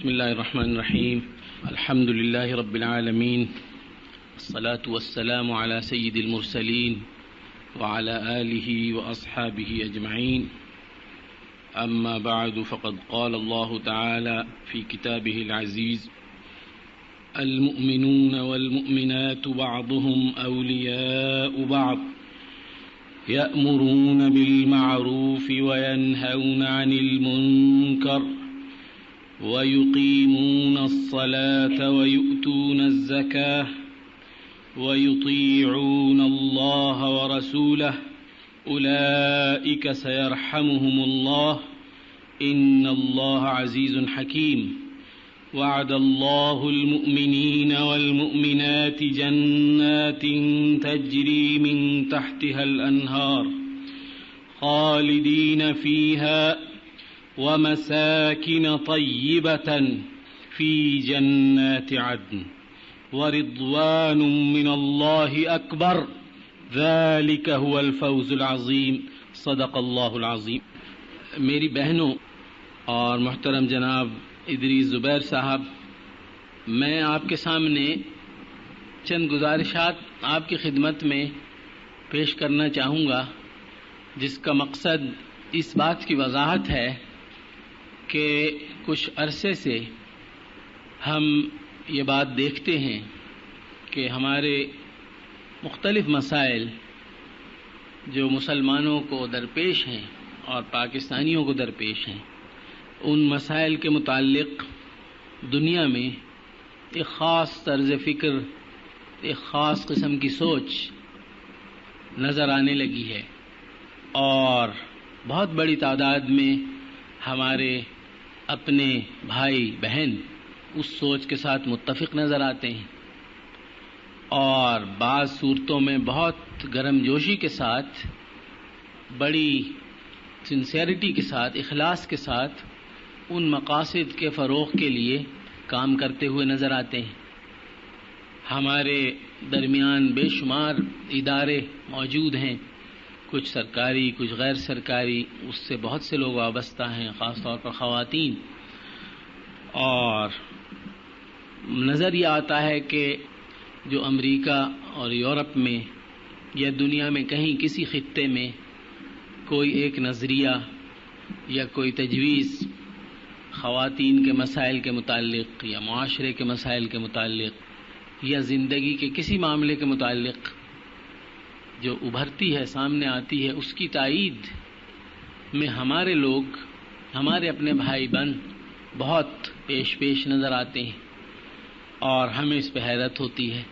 بسم اللہ الرحمن الرحیم الحمد للہ رب العالمین والصلاة والسلام على سید المرسلین وعلى آلہ واصحابہ اجمعین اما بعد فقد قال اللہ تعالی فی کتابہ العزیز المؤمنون والمؤمنات بعضهم اولیاء بعض يأمرون بالمعروف وينهون عن المنكر ويقيمون الصلاة ويؤتون الزكاة ويطيعون الله ورسوله أولئك سيرحمهم الله إن الله عزيز حكيم وعد الله المؤمنين والمؤمنات جنات تجري من تحتها الأنهار خالدين فيها ومساكن طيبة في جنات عدن ورضوان من الله أكبر ذلك هو الفوز العظيم صدق الله العظيم۔ میری بہنوں اور محترم جناب ادریس زبیر صاحب، میں آپ کے سامنے چند گزارشات آپ کی خدمت میں پیش کرنا چاہوں گا، جس کا مقصد اس بات کی وضاحت ہے کہ کچھ عرصے سے ہم یہ بات دیکھتے ہیں کہ ہمارے مختلف مسائل جو مسلمانوں کو درپیش ہیں اور پاکستانیوں کو درپیش ہیں، ان مسائل کے متعلق دنیا میں ایک خاص طرز فکر، ایک خاص قسم کی سوچ نظر آنے لگی ہے، اور بہت بڑی تعداد میں ہمارے اپنے بھائی بہن اس سوچ کے ساتھ متفق نظر آتے ہیں، اور بعض صورتوں میں بہت گرم جوشی کے ساتھ، بڑی سنسیئرٹی کے ساتھ، اخلاص کے ساتھ ان مقاصد کے فروغ کے لیے کام کرتے ہوئے نظر آتے ہیں۔ ہمارے درمیان بے شمار ادارے موجود ہیں، کچھ سرکاری، کچھ غیر سرکاری، اس سے بہت سے لوگ وابستہ ہیں، خاص طور پر خواتین، اور نظر یہ آتا ہے کہ جو امریکہ اور یورپ میں یا دنیا میں کہیں کسی خطے میں کوئی ایک نظریہ یا کوئی تجویز خواتین کے مسائل کے متعلق یا معاشرے کے مسائل کے متعلق یا زندگی کے کسی معاملے کے متعلق جو ابھرتی ہے، سامنے آتی ہے، اس کی تائید میں ہمارے لوگ، ہمارے اپنے بھائی بہن بہت پیش نظر آتے ہیں، اور ہمیں اس پہ حیرت ہوتی ہے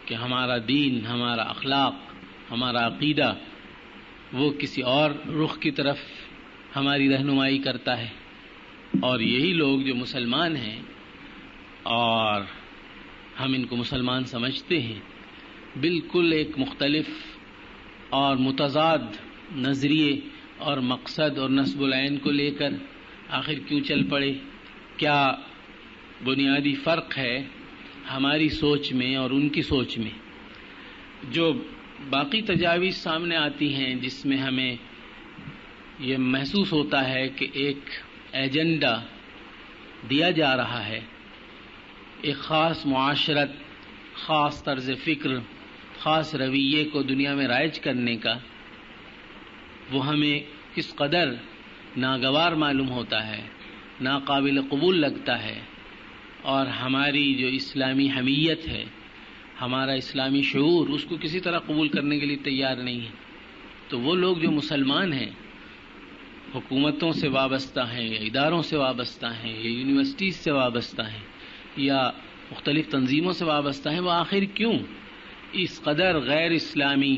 کہ ہمارا دین، ہمارا اخلاق، ہمارا عقیدہ وہ کسی اور رخ کی طرف ہماری رہنمائی کرتا ہے، اور یہی لوگ جو مسلمان ہیں اور ہم ان کو مسلمان سمجھتے ہیں، بالکل ایک مختلف اور متضاد نظریے اور مقصد اور نصب العین کو لے کر آخر کیوں چل پڑے؟ کیا بنیادی فرق ہے ہماری سوچ میں اور ان کی سوچ میں؟ جو باقی تجاویز سامنے آتی ہیں، جس میں ہمیں یہ محسوس ہوتا ہے کہ ایک ایجنڈا دیا جا رہا ہے، ایک خاص معاشرت، خاص طرز فکر، خاص رویے کو دنیا میں رائج کرنے کا، وہ ہمیں کس قدر ناگوار معلوم ہوتا ہے، ناقابل قبول لگتا ہے، اور ہماری جو اسلامی حمیت ہے، ہمارا اسلامی شعور، اس کو کسی طرح قبول کرنے کے لیے تیار نہیں ہے۔ تو وہ لوگ جو مسلمان ہیں، حکومتوں سے وابستہ ہیں یا اداروں سے وابستہ ہیں یا یونیورسٹیز سے وابستہ ہیں یا مختلف تنظیموں سے وابستہ ہیں، وہ آخر کیوں اس قدر غیر اسلامی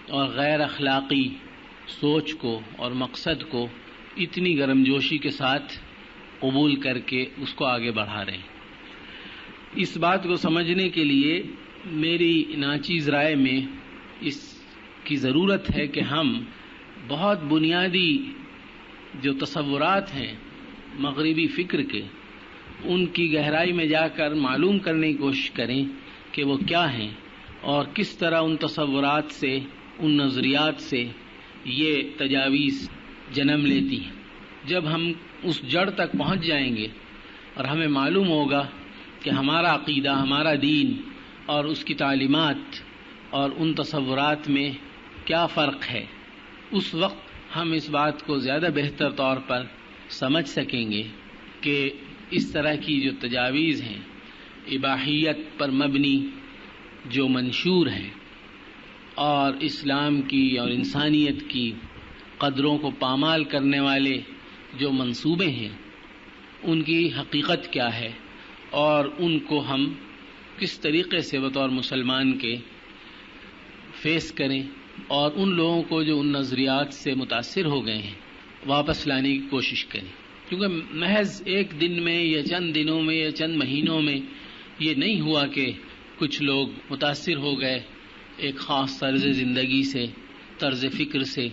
اور غیر اخلاقی سوچ کو اور مقصد کو اتنی گرم جوشی کے ساتھ قبول کر کے اس کو آگے بڑھا رہے ہیں؟ اس بات کو سمجھنے کے لیے میری ناچیز رائے میں اس کی ضرورت ہے کہ ہم بہت بنیادی جو تصورات ہیں مغربی فکر کے، ان کی گہرائی میں جا کر معلوم کرنے کی کوشش کریں کہ وہ کیا ہیں، اور کس طرح ان تصورات سے، ان نظریات سے یہ تجاویز جنم لیتی ہیں۔ جب ہم اس جڑ تک پہنچ جائیں گے اور ہمیں معلوم ہوگا کہ ہمارا عقیدہ، ہمارا دین اور اس کی تعلیمات اور ان تصورات میں کیا فرق ہے، اس وقت ہم اس بات کو زیادہ بہتر طور پر سمجھ سکیں گے کہ اس طرح کی جو تجاویز ہیں، اباحیت پر مبنی جو منشور ہیں اور اسلام کی اور انسانیت کی قدروں کو پامال کرنے والے جو منصوبے ہیں، ان کی حقیقت کیا ہے اور ان کو ہم کس طریقے سے بطور مسلمان کے فیس کریں اور ان لوگوں کو جو ان نظریات سے متاثر ہو گئے ہیں واپس لانے کی کوشش کریں. کیونکہ محض ایک دن میں یا چند دنوں میں یا چند مہینوں میں یہ نہیں ہوا کہ کچھ لوگ متاثر ہو گئے ایک خاص طرز زندگی سے، طرز فکر سے،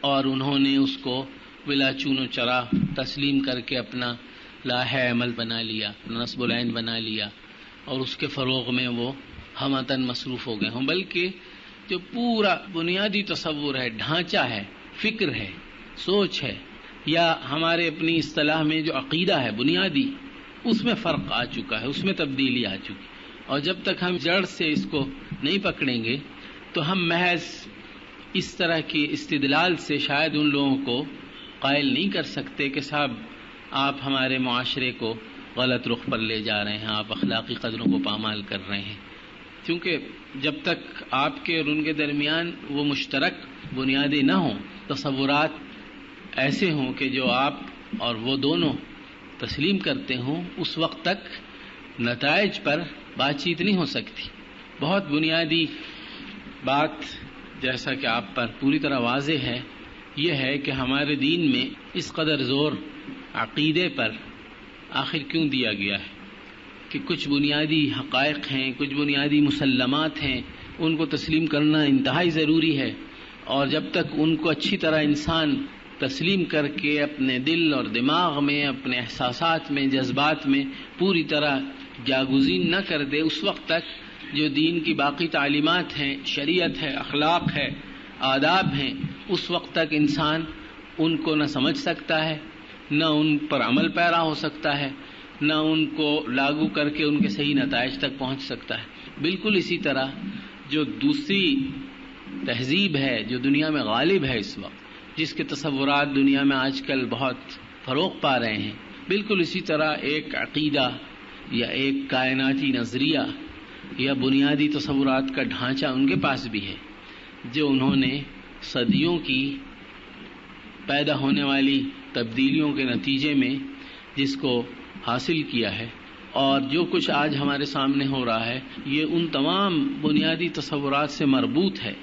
اور انہوں نے اس کو بلا چون و چرا تسلیم کر کے اپنا لاہ عمل بنا لیا، نصب العین بنا لیا اور اس کے فروغ میں وہ ہمتاً مصروف ہو گئے ہوں. بلکہ جو پورا بنیادی تصور ہے، ڈھانچہ ہے، فکر ہے، سوچ ہے، یا ہمارے اپنی اصطلاح میں جو عقیدہ ہے بنیادی، اس میں فرق آ چکا ہے، اس میں تبدیلی آ چکی. اور جب تک ہم جڑ سے اس کو نہیں پکڑیں گے تو ہم محض اس طرح کی استدلال سے شاید ان لوگوں کو قائل نہیں کر سکتے کہ صاحب آپ ہمارے معاشرے کو غلط رخ پر لے جا رہے ہیں، آپ اخلاقی قدروں کو پامال کر رہے ہیں. کیونکہ جب تک آپ کے اور ان کے درمیان وہ مشترک بنیادیں نہ ہوں، تصورات ایسے ہوں کہ جو آپ اور وہ دونوں تسلیم کرتے ہوں، اس وقت تک نتائج پر بات چیت نہیں ہو سکتی. بہت بنیادی بات جیسا کہ آپ پر پوری طرح واضح ہے، یہ ہے کہ ہمارے دین میں اس قدر زور عقیدے پر آخر کیوں دیا گیا ہے کہ کچھ بنیادی حقائق ہیں، کچھ بنیادی مسلمات ہیں، ان کو تسلیم کرنا انتہائی ضروری ہے. اور جب تک ان کو اچھی طرح انسان تسلیم کر کے اپنے دل اور دماغ میں، اپنے احساسات میں، جذبات میں پوری طرح جاگزین نہ کر دے، اس وقت تک جو دین کی باقی تعلیمات ہیں، شریعت ہے، اخلاق ہے، آداب ہیں، اس وقت تک انسان ان کو نہ سمجھ سکتا ہے، نہ ان پر عمل پیرا ہو سکتا ہے، نہ ان کو لاگو کر کے ان کے صحیح نتائج تک پہنچ سکتا ہے. بالکل اسی طرح جو دوسری تہذیب ہے جو دنیا میں غالب ہے اس وقت، جس کے تصورات دنیا میں آج کل بہت فروغ پا رہے ہیں، بالکل اسی طرح ایک عقیدہ یا ایک کائناتی نظریہ یا بنیادی تصورات کا ڈھانچہ ان کے پاس بھی ہے، جو انہوں نے صدیوں کی پیدا ہونے والی تبدیلیوں کے نتیجے میں جس کو حاصل کیا ہے. اور جو کچھ آج ہمارے سامنے ہو رہا ہے یہ ان تمام بنیادی تصورات سے مربوط ہے.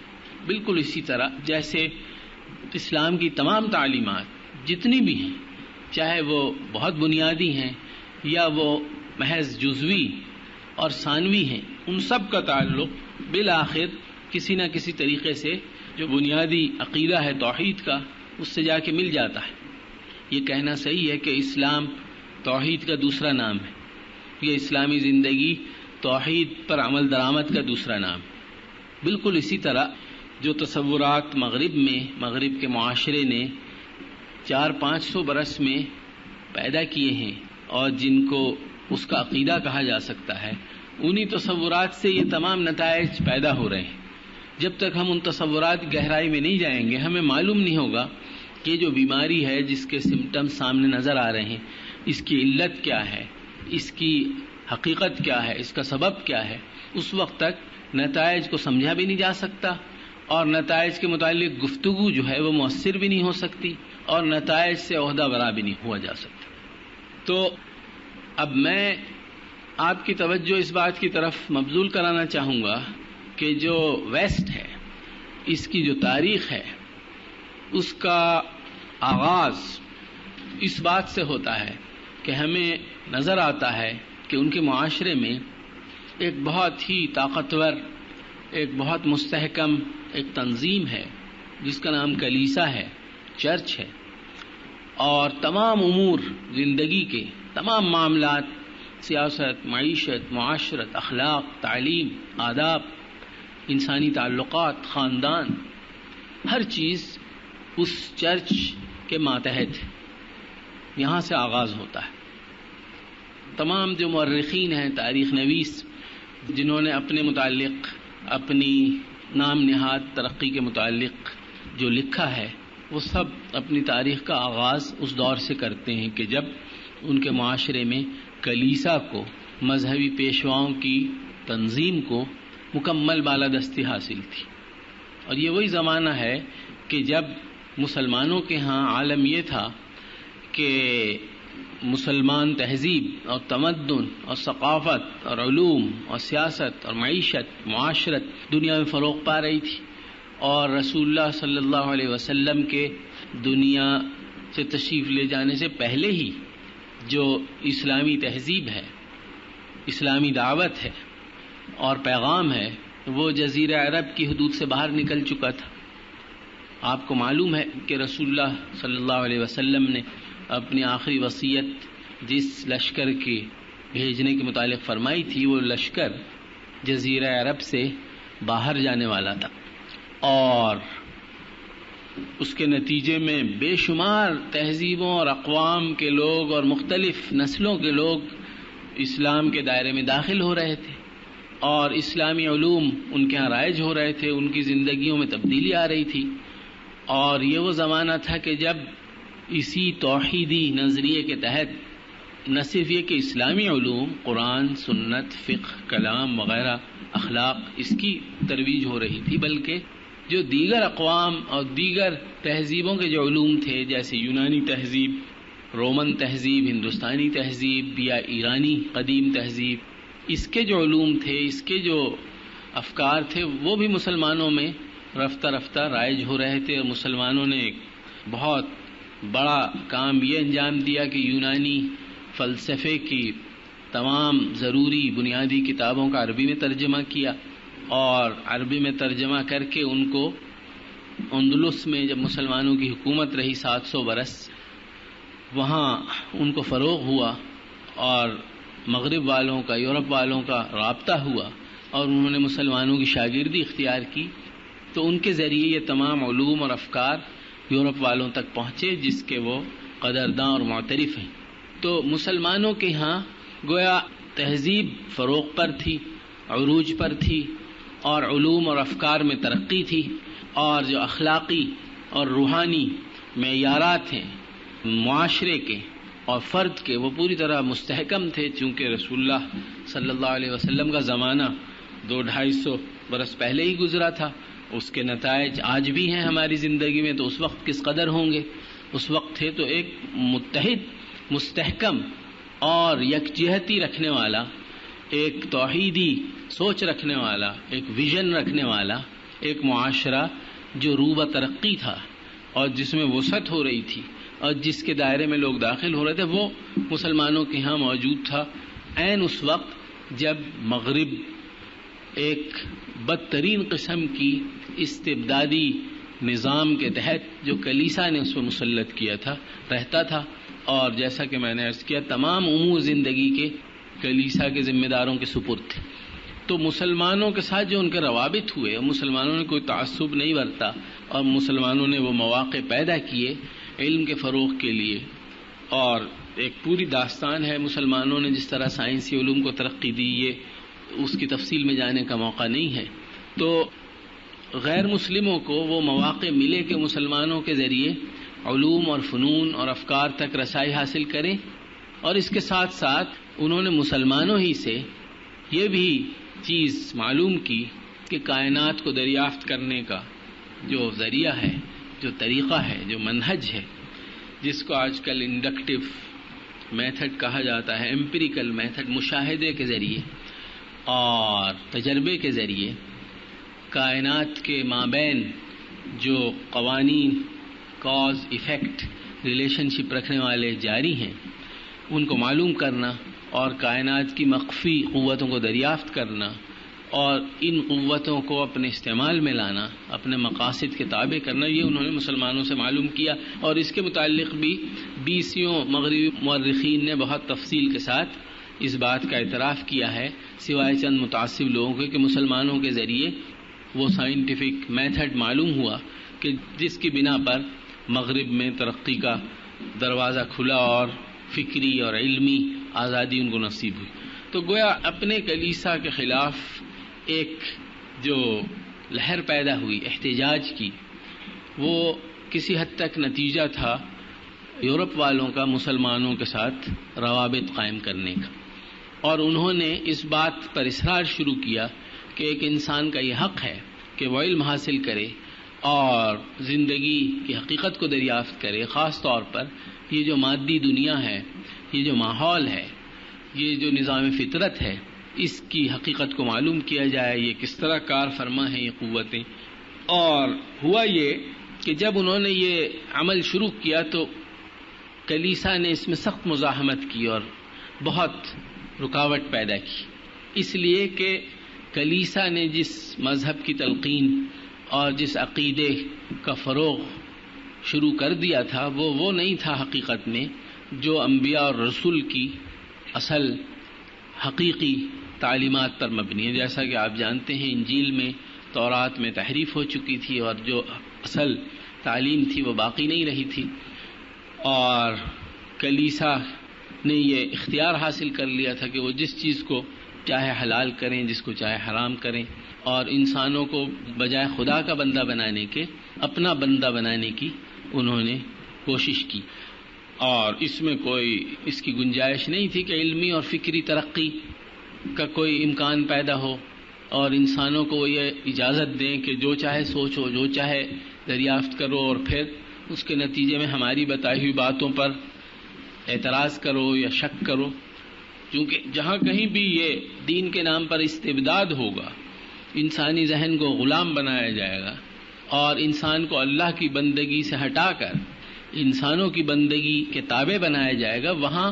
بالکل اسی طرح جیسے اسلام کی تمام تعلیمات جتنی بھی ہیں، چاہے وہ بہت بنیادی ہیں یا وہ محض جزوی اور ثانوی ہیں، ان سب کا تعلق بالآخر کسی نہ کسی طریقے سے جو بنیادی عقیدہ ہے توحید کا، اس سے جا کے مل جاتا ہے. یہ کہنا صحیح ہے کہ اسلام توحید کا دوسرا نام ہے، یہ اسلامی زندگی توحید پر عمل درآمد کا دوسرا نام. بالکل اسی طرح جو تصورات مغرب کے معاشرے نے 400-500 برس میں پیدا کیے ہیں اور جن کو اس کا عقیدہ کہا جا سکتا ہے، انہی تصورات سے یہ تمام نتائج پیدا ہو رہے ہیں. جب تک ہم ان تصورات کی گہرائی میں نہیں جائیں گے، ہمیں معلوم نہیں ہوگا کہ جو بیماری ہے جس کے سمٹمز سامنے نظر آ رہے ہیں، اس کی علت کیا ہے، اس کی حقیقت کیا ہے، اس کا سبب کیا ہے. اس وقت تک نتائج کو سمجھا بھی نہیں جا سکتا اور نتائج کے متعلق گفتگو جو ہے وہ مؤثر بھی نہیں ہو سکتی اور نتائج سے عہدہ برا بھی نہیں ہوا جا سکتا. تو اب میں آپ کی توجہ اس بات کی طرف مبذول کرانا چاہوں گا کہ جو ویسٹ ہے، اس کی جو تاریخ ہے، اس کا آغاز اس بات سے ہوتا ہے کہ ہمیں نظر آتا ہے کہ ان کے معاشرے میں ایک بہت ہی طاقتور، ایک بہت مستحکم ایک تنظیم ہے جس کا نام کلیسا ہے، چرچ ہے، اور تمام امور زندگی کے تمام معاملات، سیاست، معیشت، معاشرت، اخلاق، تعلیم، آداب، انسانی تعلقات، خاندان، ہر چیز اس چرچ کے ماتحت ہے. یہاں سے آغاز ہوتا ہے. تمام جو مورخین ہیں، تاریخ نویس، جنہوں نے اپنے متعلق اپنی نام نہاد ترقی کے متعلق جو لکھا ہے، وہ سب اپنی تاریخ کا آغاز اس دور سے کرتے ہیں کہ جب ان کے معاشرے میں کلیسا کو، مذہبی پیشواؤں کی تنظیم کو مکمل بالادستی حاصل تھی. اور یہ وہی زمانہ ہے کہ جب مسلمانوں کے ہاں عالم یہ تھا کہ مسلمان تہذیب اور تمدن اور ثقافت اور علوم اور سیاست اور معیشت، معاشرت دنیا میں فروغ پا رہی تھی، اور رسول اللہ صلی اللہ علیہ وسلم کے دنیا سے تشریف لے جانے سے پہلے ہی جو اسلامی تہذیب ہے، اسلامی دعوت ہے اور پیغام ہے، وہ جزیرہ عرب کی حدود سے باہر نکل چکا تھا. آپ کو معلوم ہے کہ رسول اللہ صلی اللہ علیہ وسلم نے اپنی آخری وصیت جس لشکر کے بھیجنے کے متعلق فرمائی تھی، وہ لشکر جزیرہ عرب سے باہر جانے والا تھا، اور اس کے نتیجے میں بے شمار تہذیبوں اور اقوام کے لوگ اور مختلف نسلوں کے لوگ اسلام کے دائرے میں داخل ہو رہے تھے، اور اسلامی علوم ان کے ہاں رائج ہو رہے تھے، ان کی زندگیوں میں تبدیلی آ رہی تھی. اور یہ وہ زمانہ تھا کہ جب اسی توحیدی نظریے کے تحت نہ صرف یہ کہ اسلامی علوم، قرآن، سنت، فقہ، کلام وغیرہ، اخلاق، اس کی ترویج ہو رہی تھی، بلکہ جو دیگر اقوام اور دیگر تہذیبوں کے جو علوم تھے، جیسے یونانی تہذیب، رومن تہذیب، ہندوستانی تہذیب یا ایرانی قدیم تہذیب، اس کے جو علوم تھے، اس کے جو افکار تھے، وہ بھی مسلمانوں میں رفتہ رفتہ رائج ہو رہے تھے. اور مسلمانوں نے ایک بہت بڑا کام یہ انجام دیا کہ یونانی فلسفے کی تمام ضروری بنیادی کتابوں کا عربی میں ترجمہ کیا، اور عربی میں ترجمہ کر کے ان کو اندلس میں جب مسلمانوں کی حکومت رہی 700 برس، وہاں ان کو فروغ ہوا، اور مغرب والوں کا، یورپ والوں کا رابطہ ہوا، اور انہوں نے مسلمانوں کی شاگردی اختیار کی، تو ان کے ذریعے یہ تمام علوم اور افکار یورپ والوں تک پہنچے، جس کے وہ قدرداں اور معترف ہیں. تو مسلمانوں کے ہاں گویا تہذیب فروغ پر تھی، عروج پر تھی، اور علوم اور افکار میں ترقی تھی، اور جو اخلاقی اور روحانی معیارات ہیں معاشرے کے اور فرد کے، وہ پوری طرح مستحکم تھے. چونکہ رسول اللہ صلی اللہ علیہ وسلم کا زمانہ 200-250 برس پہلے ہی گزرا تھا، اس کے نتائج آج بھی ہیں ہماری زندگی میں، تو اس وقت کس قدر ہوں گے. اس وقت تھے تو ایک متحد، مستحکم اور یکجہتی رکھنے والا، ایک توحیدی سوچ رکھنے والا، ایک ویژن رکھنے والا ایک معاشرہ جو روبہ ترقی تھا، اور جس میں وسعت ہو رہی تھی، اور جس کے دائرے میں لوگ داخل ہو رہے تھے، وہ مسلمانوں کے ہاں موجود تھا. عین اس وقت جب مغرب ایک بدترین قسم کی استبدادی نظام کے تحت جو کلیسا نے اس پر مسلط کیا تھا رہتا تھا، اور جیسا کہ میں نے عرض کیا تمام امور زندگی کے کلیسا کے ذمہ داروں کے سپرد تھے. تو مسلمانوں کے ساتھ جو ان کے روابط ہوئے، مسلمانوں نے کوئی تعصب نہیں برتا، اور مسلمانوں نے وہ مواقع پیدا کیے علم کے فروغ کے لیے. اور ایک پوری داستان ہے مسلمانوں نے جس طرح سائنسی علوم کو ترقی دی، یہ اس کی تفصیل میں جانے کا موقع نہیں ہے. تو غیر مسلموں کو وہ مواقع ملے کہ مسلمانوں کے ذریعے علوم اور فنون اور افکار تک رسائی حاصل کریں، اور اس کے ساتھ ساتھ انہوں نے مسلمانوں ہی سے یہ بھی چیز معلوم کی کہ کائنات کو دریافت کرنے کا جو ذریعہ ہے، جو طریقہ ہے، جو منہج ہے، جس کو آج کل انڈکٹیو میتھڈ کہا جاتا ہے، ایمپیریکل میتھڈ، مشاہدے کے ذریعے اور تجربے کے ذریعے کائنات کے مابین جو قوانین، کاز ایفیکٹ ریلیشن شپ رکھنے والے جاری ہیں، ان کو معلوم کرنا، اور کائنات کی مخفی قوتوں کو دریافت کرنا، اور ان قوتوں کو اپنے استعمال میں لانا، اپنے مقاصد کے تابع کرنا، یہ انہوں نے مسلمانوں سے معلوم کیا. اور اس کے متعلق بھی 20 مغربی مورخین نے بہت تفصیل کے ساتھ اس بات کا اعتراف کیا ہے، سوائے چند متعصب لوگوں کے، کہ مسلمانوں کے ذریعے وہ سائنٹیفک میتھڈ معلوم ہوا کہ جس کی بنا پر مغرب میں ترقی کا دروازہ کھلا، اور فکری اور علمی آزادی ان کو نصیب ہوئی. تو گویا اپنے کلیسا کے خلاف ایک جو لہر پیدا ہوئی احتجاج کی، وہ کسی حد تک نتیجہ تھا یورپ والوں کا مسلمانوں کے ساتھ روابط قائم کرنے کا، اور انہوں نے اس بات پر اصرار شروع کیا کہ ایک انسان کا یہ حق ہے کہ وہ علم حاصل کرے اور زندگی کی حقیقت کو دریافت کرے. خاص طور پر یہ جو مادی دنیا ہے، یہ جو ماحول ہے، یہ جو نظام فطرت ہے، اس کی حقیقت کو معلوم کیا جائے، یہ کس طرح کار فرما ہیں یہ قوتیں. اور ہوا یہ کہ جب انہوں نے یہ عمل شروع کیا تو کلیسا نے اس میں سخت مزاحمت کی اور بہت رکاوٹ پیدا کی، اس لیے کہ کلیسا نے جس مذہب کی تلقین اور جس عقیدے کا فروغ شروع کر دیا تھا وہ نہیں تھا حقیقت میں جو انبیاء اور رسول کی اصل حقیقی تعلیمات پر مبنی ہے. جیسا کہ آپ جانتے ہیں انجیل میں، تورات میں تحریف ہو چکی تھی اور جو اصل تعلیم تھی وہ باقی نہیں رہی تھی، اور کلیسا نے یہ اختیار حاصل کر لیا تھا کہ وہ جس چیز کو چاہے حلال کریں، جس کو چاہے حرام کریں، اور انسانوں کو بجائے خدا کا بندہ بنانے کے اپنا بندہ بنانے کی انہوں نے کوشش کی. اور اس میں کوئی اس کی گنجائش نہیں تھی کہ علمی اور فکری ترقی کا کوئی امکان پیدا ہو اور انسانوں کو وہ یہ اجازت دیں کہ جو چاہے سوچو، جو چاہے دریافت کرو، اور پھر اس کے نتیجے میں ہماری بتائی ہوئی باتوں پر اعتراض کرو یا شک کرو. کیونکہ جہاں کہیں بھی یہ دین کے نام پر استبداد ہوگا، انسانی ذہن کو غلام بنایا جائے گا اور انسان کو اللہ کی بندگی سے ہٹا کر انسانوں کی بندگی کے تابع بنایا جائے گا، وہاں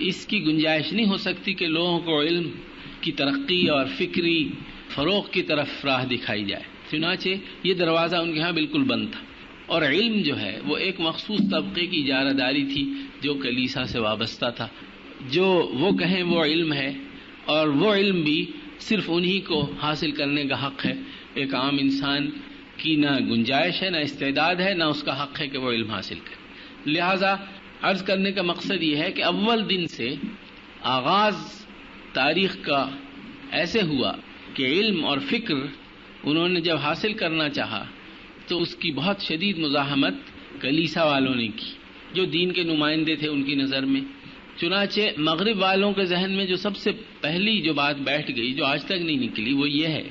اس کی گنجائش نہیں ہو سکتی کہ لوگوں کو علم کی ترقی اور فکری فروغ کی طرف راہ دکھائی جائے. چنانچہ یہ دروازہ ان کے ہاں بالکل بند تھا، اور علم جو ہے وہ ایک مخصوص طبقے کی اجارہ داری تھی جو کلیسا سے وابستہ تھا. جو وہ کہیں وہ علم ہے، اور وہ علم بھی صرف انہی کو حاصل کرنے کا حق ہے. ایک عام انسان کی نہ گنجائش ہے، نہ استعداد ہے، نہ اس کا حق ہے کہ وہ علم حاصل کرے. لہذا عرض کرنے کا مقصد یہ ہے کہ اول دن سے آغاز تاریخ کا ایسے ہوا کہ علم اور فکر انہوں نے جب حاصل کرنا چاہا تو اس کی بہت شدید مزاحمت کلیسا والوں نے کی جو دین کے نمائندے تھے ان کی نظر میں. چنانچہ مغرب والوں کے ذہن میں جو سب سے پہلی جو بات بیٹھ گئی، جو آج تک نہیں نکلی، وہ یہ ہے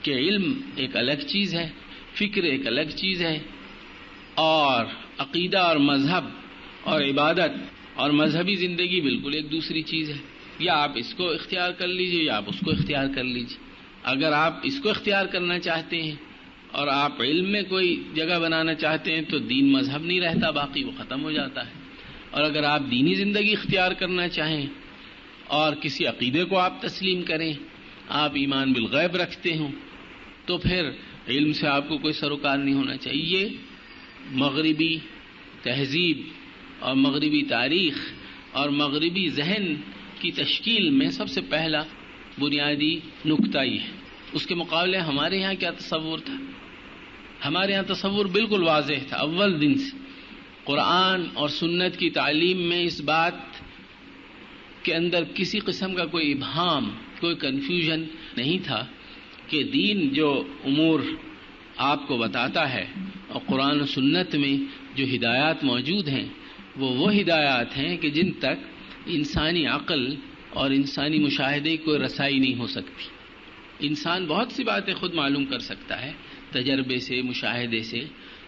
کہ علم ایک الگ چیز ہے، فکر ایک الگ چیز ہے، اور عقیدہ اور مذہب اور عبادت اور مذہبی زندگی بالکل ایک دوسری چیز ہے. یا آپ اس کو اختیار کر لیجئے یا آپ اس کو اختیار کر لیجئے. اگر آپ اس کو اختیار کرنا چاہتے ہیں اور آپ علم میں کوئی جگہ بنانا چاہتے ہیں تو دین مذہب نہیں رہتا، باقی وہ ختم ہو جاتا ہے. اور اگر آپ دینی زندگی اختیار کرنا چاہیں اور کسی عقیدے کو آپ تسلیم کریں، آپ ایمان بالغیب رکھتے ہوں، تو پھر علم سے آپ کو کوئی سروکار نہیں ہونا چاہیے. یہ مغربی تہذیب اور مغربی تاریخ اور مغربی ذہن کی تشکیل میں سب سے پہلا بنیادی نکتہ یہ ہے. اس کے مقابلے ہمارے یہاں کیا تصور تھا؟ ہمارے یہاں تصور بالکل واضح تھا. اول دن سے قرآن اور سنت کی تعلیم میں اس بات کے اندر کسی قسم کا کوئی ابہام، کوئی کنفیوژن نہیں تھا کہ دین جو امور آپ کو بتاتا ہے اور قرآن و سنت میں جو ہدایات موجود ہیں وہ ہدایات ہیں کہ جن تک انسانی عقل اور انسانی مشاہدے کو رسائی نہیں ہو سکتی. انسان بہت سی باتیں خود معلوم کر سکتا ہے، تجربے سے، مشاہدے سے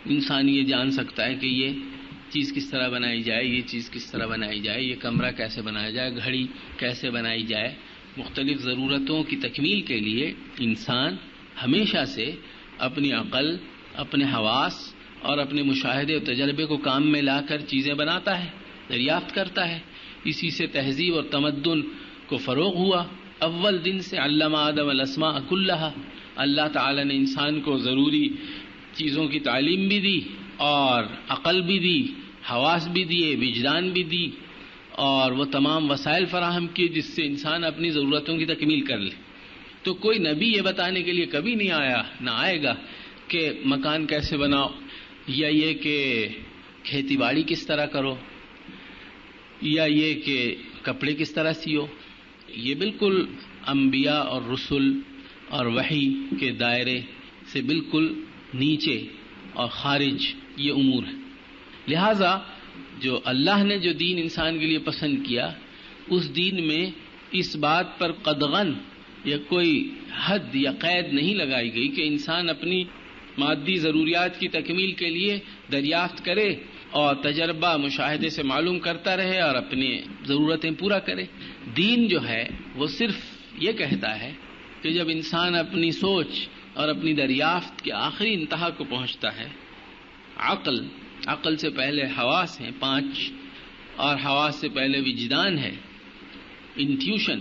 انسان یہ جان سکتا ہے کہ یہ چیز کس طرح بنائی جائے، یہ چیز کس طرح بنائی جائے، یہ کمرہ کیسے بنایا جائے، گھڑی کیسے بنائی جائے. مختلف ضرورتوں کی تکمیل کے لیے انسان ہمیشہ سے اپنی عقل، اپنے حواس اور اپنے مشاہدے اور تجربے کو کام میں لا کر چیزیں بناتا ہے، دریافت کرتا ہے. اسی سے تہذیب اور تمدن کو فروغ ہوا. اول دن سے علم آدم الاسماء کلھا، اللہ تعالی نے انسان کو ضروری چیزوں کی تعلیم بھی دی اور عقل بھی دی، حواس بھی دیے، وجدان بھی دی، اور وہ تمام وسائل فراہم کیے جس سے انسان اپنی ضرورتوں کی تکمیل کر لے. تو کوئی نبی یہ بتانے کے لیے کبھی نہیں آیا، نہ آئے گا کہ مکان کیسے بناؤ، یا یہ کہ کھیتی باڑی کس طرح کرو، یا یہ کہ کپڑے کس طرح سیو، یہ بالکل انبیاء اور رسل اور وحی کے دائرے سے بالکل نیچے اور خارج یہ امور ہے. لہذا جو اللہ نے جو دین انسان کے لیے پسند کیا، اس دین میں اس بات پر قدغن یا کوئی حد یا قید نہیں لگائی گئی کہ انسان اپنی مادی ضروریات کی تکمیل کے لیے دریافت کرے اور تجربہ مشاہدے سے معلوم کرتا رہے اور اپنی ضرورتیں پورا کرے. دین جو ہے وہ صرف یہ کہتا ہے کہ جب انسان اپنی سوچ اور اپنی دریافت کے آخری انتہا کو پہنچتا ہے، عقل سے پہلے حواس ہیں 5 اور حواس سے پہلے وجدان ہے، انٹیوشن،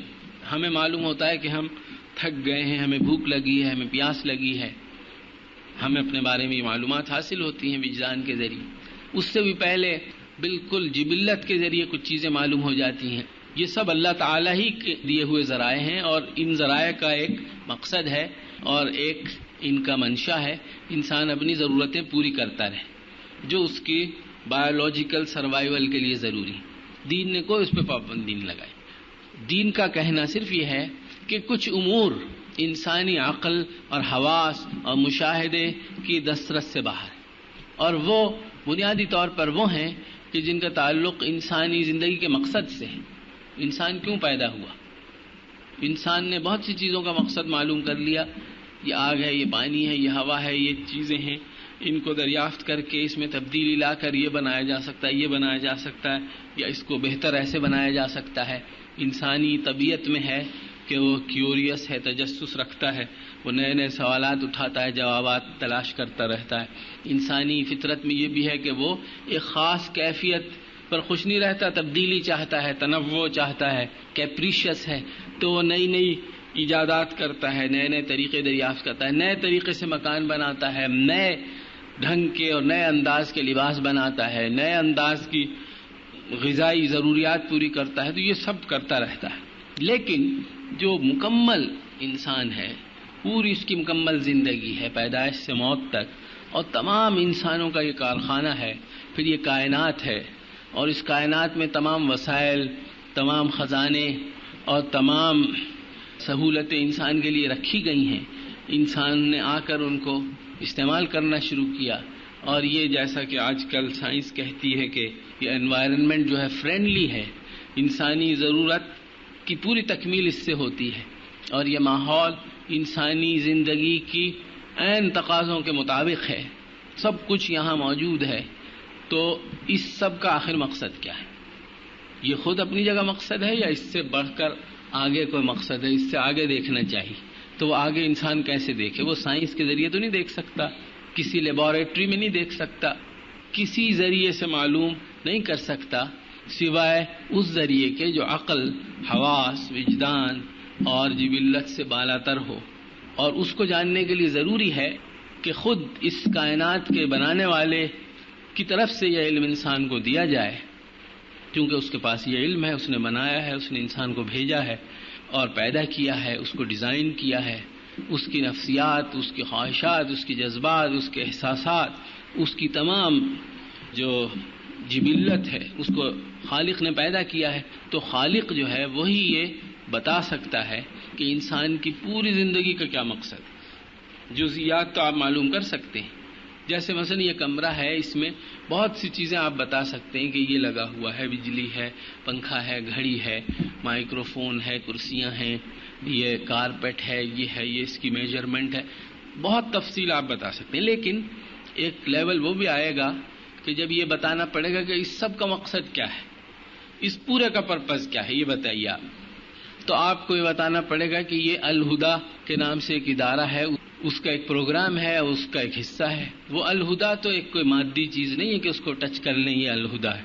ہمیں معلوم ہوتا ہے کہ ہم تھک گئے ہیں، ہمیں بھوک لگی ہے، ہمیں پیاس لگی ہے، ہمیں اپنے بارے میں معلومات حاصل ہوتی ہیں وجدان کے ذریعے. اس سے بھی پہلے بالکل جبلت کے ذریعے کچھ چیزیں معلوم ہو جاتی ہیں. یہ سب اللہ تعالیٰ ہی کے دیے ہوئے ذرائع ہیں، اور ان ذرائع کا ایک مقصد ہے اور ایک ان کا منشا ہے انسان اپنی ضرورتیں پوری کرتا رہے جو اس کی بایولوجیکل سروائیول کے لیے ضروری. دین نے کوئی اس پہ پابندی نہیں لگائی. دین کا کہنا صرف یہ ہے کہ کچھ امور انسانی عقل اور حواس اور مشاہدے کی دسترس سے باہر ہیں، اور وہ بنیادی طور پر وہ ہیں کہ جن کا تعلق انسانی زندگی کے مقصد سے ہے. انسان کیوں پیدا ہوا؟ انسان نے بہت سی چیزوں کا مقصد معلوم کر لیا، یہ آگ ہے، یہ پانی ہے، یہ ہوا ہے، یہ چیزیں ہیں، ان کو دریافت کر کے اس میں تبدیلی لا کر یہ بنایا جا سکتا ہے، یہ بنایا جا سکتا ہے، یا اس کو بہتر ایسے بنایا جا سکتا ہے. انسانی طبیعت میں ہے کہ وہ کیوریس ہے، تجسس رکھتا ہے، وہ نئے نئے سوالات اٹھاتا ہے، جوابات تلاش کرتا رہتا ہے. انسانی فطرت میں یہ بھی ہے کہ وہ ایک خاص کیفیت پر خوش نہیں رہتا، تبدیلی چاہتا ہے، تنوع چاہتا ہے، کیپریشس ہے، تو وہ نئی نئی ایجادات کرتا ہے، نئے نئے طریقے دریافت کرتا ہے، نئے طریقے سے مکان بناتا ہے، نئے ڈھنگ کے اور نئے انداز کے لباس بناتا ہے، نئے انداز کی غذائی ضروریات پوری کرتا ہے. تو یہ سب کرتا رہتا ہے. لیکن جو مکمل انسان ہے، پوری اس کی مکمل زندگی ہے پیدائش سے موت تک، اور تمام انسانوں کا یہ کارخانہ ہے، پھر یہ کائنات ہے، اور اس کائنات میں تمام وسائل، تمام خزانے اور تمام سہولتیں انسان کے لیے رکھی گئی ہیں. انسان نے آ کر ان کو استعمال کرنا شروع کیا، اور یہ جیسا کہ آج کل سائنس کہتی ہے کہ یہ انوائرنمنٹ جو ہے فرینڈلی ہے، انسانی ضرورت کی پوری تکمیل اس سے ہوتی ہے، اور یہ ماحول انسانی زندگی کی عین تقاضوں کے مطابق ہے، سب کچھ یہاں موجود ہے. تو اس سب کا آخر مقصد کیا ہے؟ یہ خود اپنی جگہ مقصد ہے یا اس سے بڑھ کر آگے کوئی مقصد ہے؟ اس سے آگے دیکھنا چاہیے. تو وہ آگے انسان کیسے دیکھے؟ وہ سائنس کے ذریعے تو نہیں دیکھ سکتا، کسی لیبارٹری میں نہیں دیکھ سکتا، کسی ذریعے سے معلوم نہیں کر سکتا سوائے اس ذریعے کے جو عقل، حواس، وجدان اور جبلت سے بالاتر ہو. اور اس کو جاننے کے لیے ضروری ہے کہ خود اس کائنات کے بنانے والے کی طرف سے یہ علم انسان کو دیا جائے، کیونکہ اس کے پاس یہ علم ہے، اس نے بنایا ہے، اس نے انسان کو بھیجا ہے اور پیدا کیا ہے، اس کو ڈیزائن کیا ہے. اس کی نفسیات، اس کی خواہشات، اس کی جذبات، اس کے احساسات، اس کی تمام جو جبلت ہے، اس کو خالق نے پیدا کیا ہے. تو خالق جو ہے وہی یہ بتا سکتا ہے کہ انسان کی پوری زندگی کا کیا مقصد ہے. جزئیات تو آپ معلوم کر سکتے ہیں، جیسے مثلا یہ کمرہ ہے، اس میں بہت سی چیزیں آپ بتا سکتے ہیں کہ یہ لگا ہوا ہے، بجلی ہے، پنکھا ہے، گھڑی ہے، مائکرو فون ہے، کرسیاں ہیں، یہ کارپیٹ ہے، یہ ہے، یہ اس کی میجرمنٹ ہے. بہت تفصیل آپ بتا سکتے ہیں. لیکن ایک لیول وہ بھی آئے گا کہ جب یہ بتانا پڑے گا کہ اس سب کا مقصد کیا ہے، اس پورے کا پرپز کیا ہے، یہ بتائیے آپ. تو آپ کو یہ بتانا پڑے گا کہ یہ الہدا کے نام سے ایک ادارہ ہے، اس کا ایک پروگرام ہے، اس کا ایک حصہ ہے. وہ الہدا تو ایک کوئی مادی چیز نہیں ہے کہ اس کو ٹچ کر لیں یہ الہدا ہے،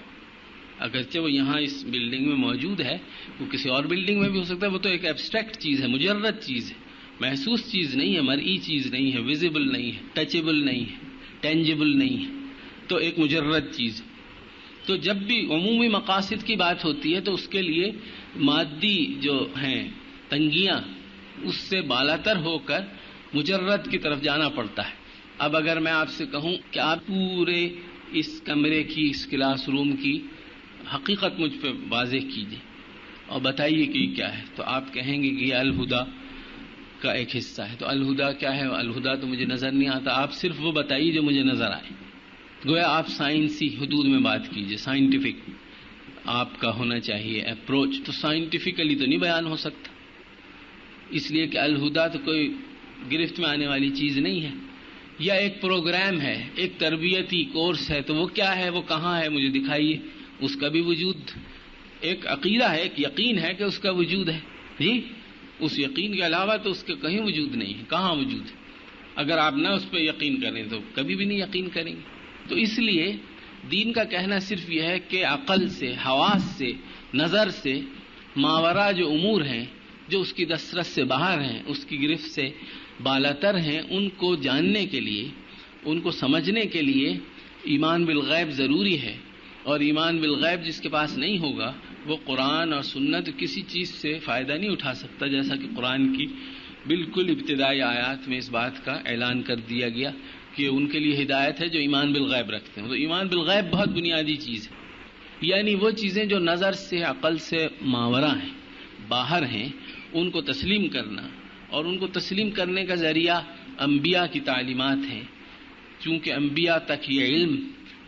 اگرچہ وہ یہاں اس بلڈنگ میں موجود ہے، وہ کسی اور بلڈنگ میں بھی ہو سکتا ہے. وہ تو ایک ایبسٹریکٹ چیز ہے، مجرد چیز ہے، محسوس چیز نہیں ہے، مرئی چیز نہیں ہے، ویزیبل نہیں ہے، ٹچیبل نہیں ہے، ٹینجیبل نہیں ہے، تو ایک مجرد چیز. تو جب بھی عمومی مقاصد کی بات ہوتی ہے تو اس کے لیے مادی جو ہیں تنگیاں اس سے بالاتر ہو کر مجرد کی طرف جانا پڑتا ہے. اب اگر میں آپ سے کہوں کہ آپ پورے اس کمرے کی، اس کلاس روم کی حقیقت مجھ پہ واضح کیجیے، اور بتائیے کہ یہ کیا ہے، تو آپ کہیں گے کہ یہ الہدا کا ایک حصہ ہے. تو الہدا کیا ہے؟ الہدا تو مجھے نظر نہیں آتا، آپ صرف وہ بتائیے جو مجھے نظر آئے. گویا آپ سائنسی حدود میں بات کیجئے، سائنٹیفک آپ کا ہونا چاہیے اپروچ. تو سائنٹیفکلی تو نہیں بیان ہو سکتا، اس لیے کہ الہدا تو کوئی گرفت میں آنے والی چیز نہیں ہے، یا ایک پروگرام ہے، ایک تربیتی کورس ہے. تو وہ کیا ہے، وہ کہاں ہے، مجھے دکھائیے. اس کا بھی وجود ایک عقیدہ ہے، ایک یقین ہے کہ اس کا وجود ہے. جی، اس یقین کے علاوہ تو اس کے کہیں وجود نہیں ہے. کہاں وجود ہے؟ اگر آپ نہ اس پہ یقین کریں تو کبھی بھی نہیں یقین کریں گے. تو اس لیے دین کا کہنا صرف یہ ہے کہ عقل سے، حواس سے، نظر سے ماورا جو امور ہیں، جو اس کی دسترس سے باہر ہیں، اس کی گرفت سے بالاتر ہیں، ان کو جاننے کے لیے، ان کو سمجھنے کے لیے ایمان بالغیب ضروری ہے. اور ایمان بالغیب جس کے پاس نہیں ہوگا وہ قرآن اور سنت کسی چیز سے فائدہ نہیں اٹھا سکتا، جیسا کہ قرآن کی بالکل ابتدائی آیات میں اس بات کا اعلان کر دیا گیا کہ ان کے لیے ہدایت ہے جو ایمان بالغیب رکھتے ہیں. تو ایمان بالغیب بہت بنیادی چیز ہے، یعنی وہ چیزیں جو نظر سے، عقل سے ماورا ہیں، باہر ہیں، ان کو تسلیم کرنا. اور ان کو تسلیم کرنے کا ذریعہ انبیاء کی تعلیمات ہیں، چونکہ انبیاء تک یہ علم،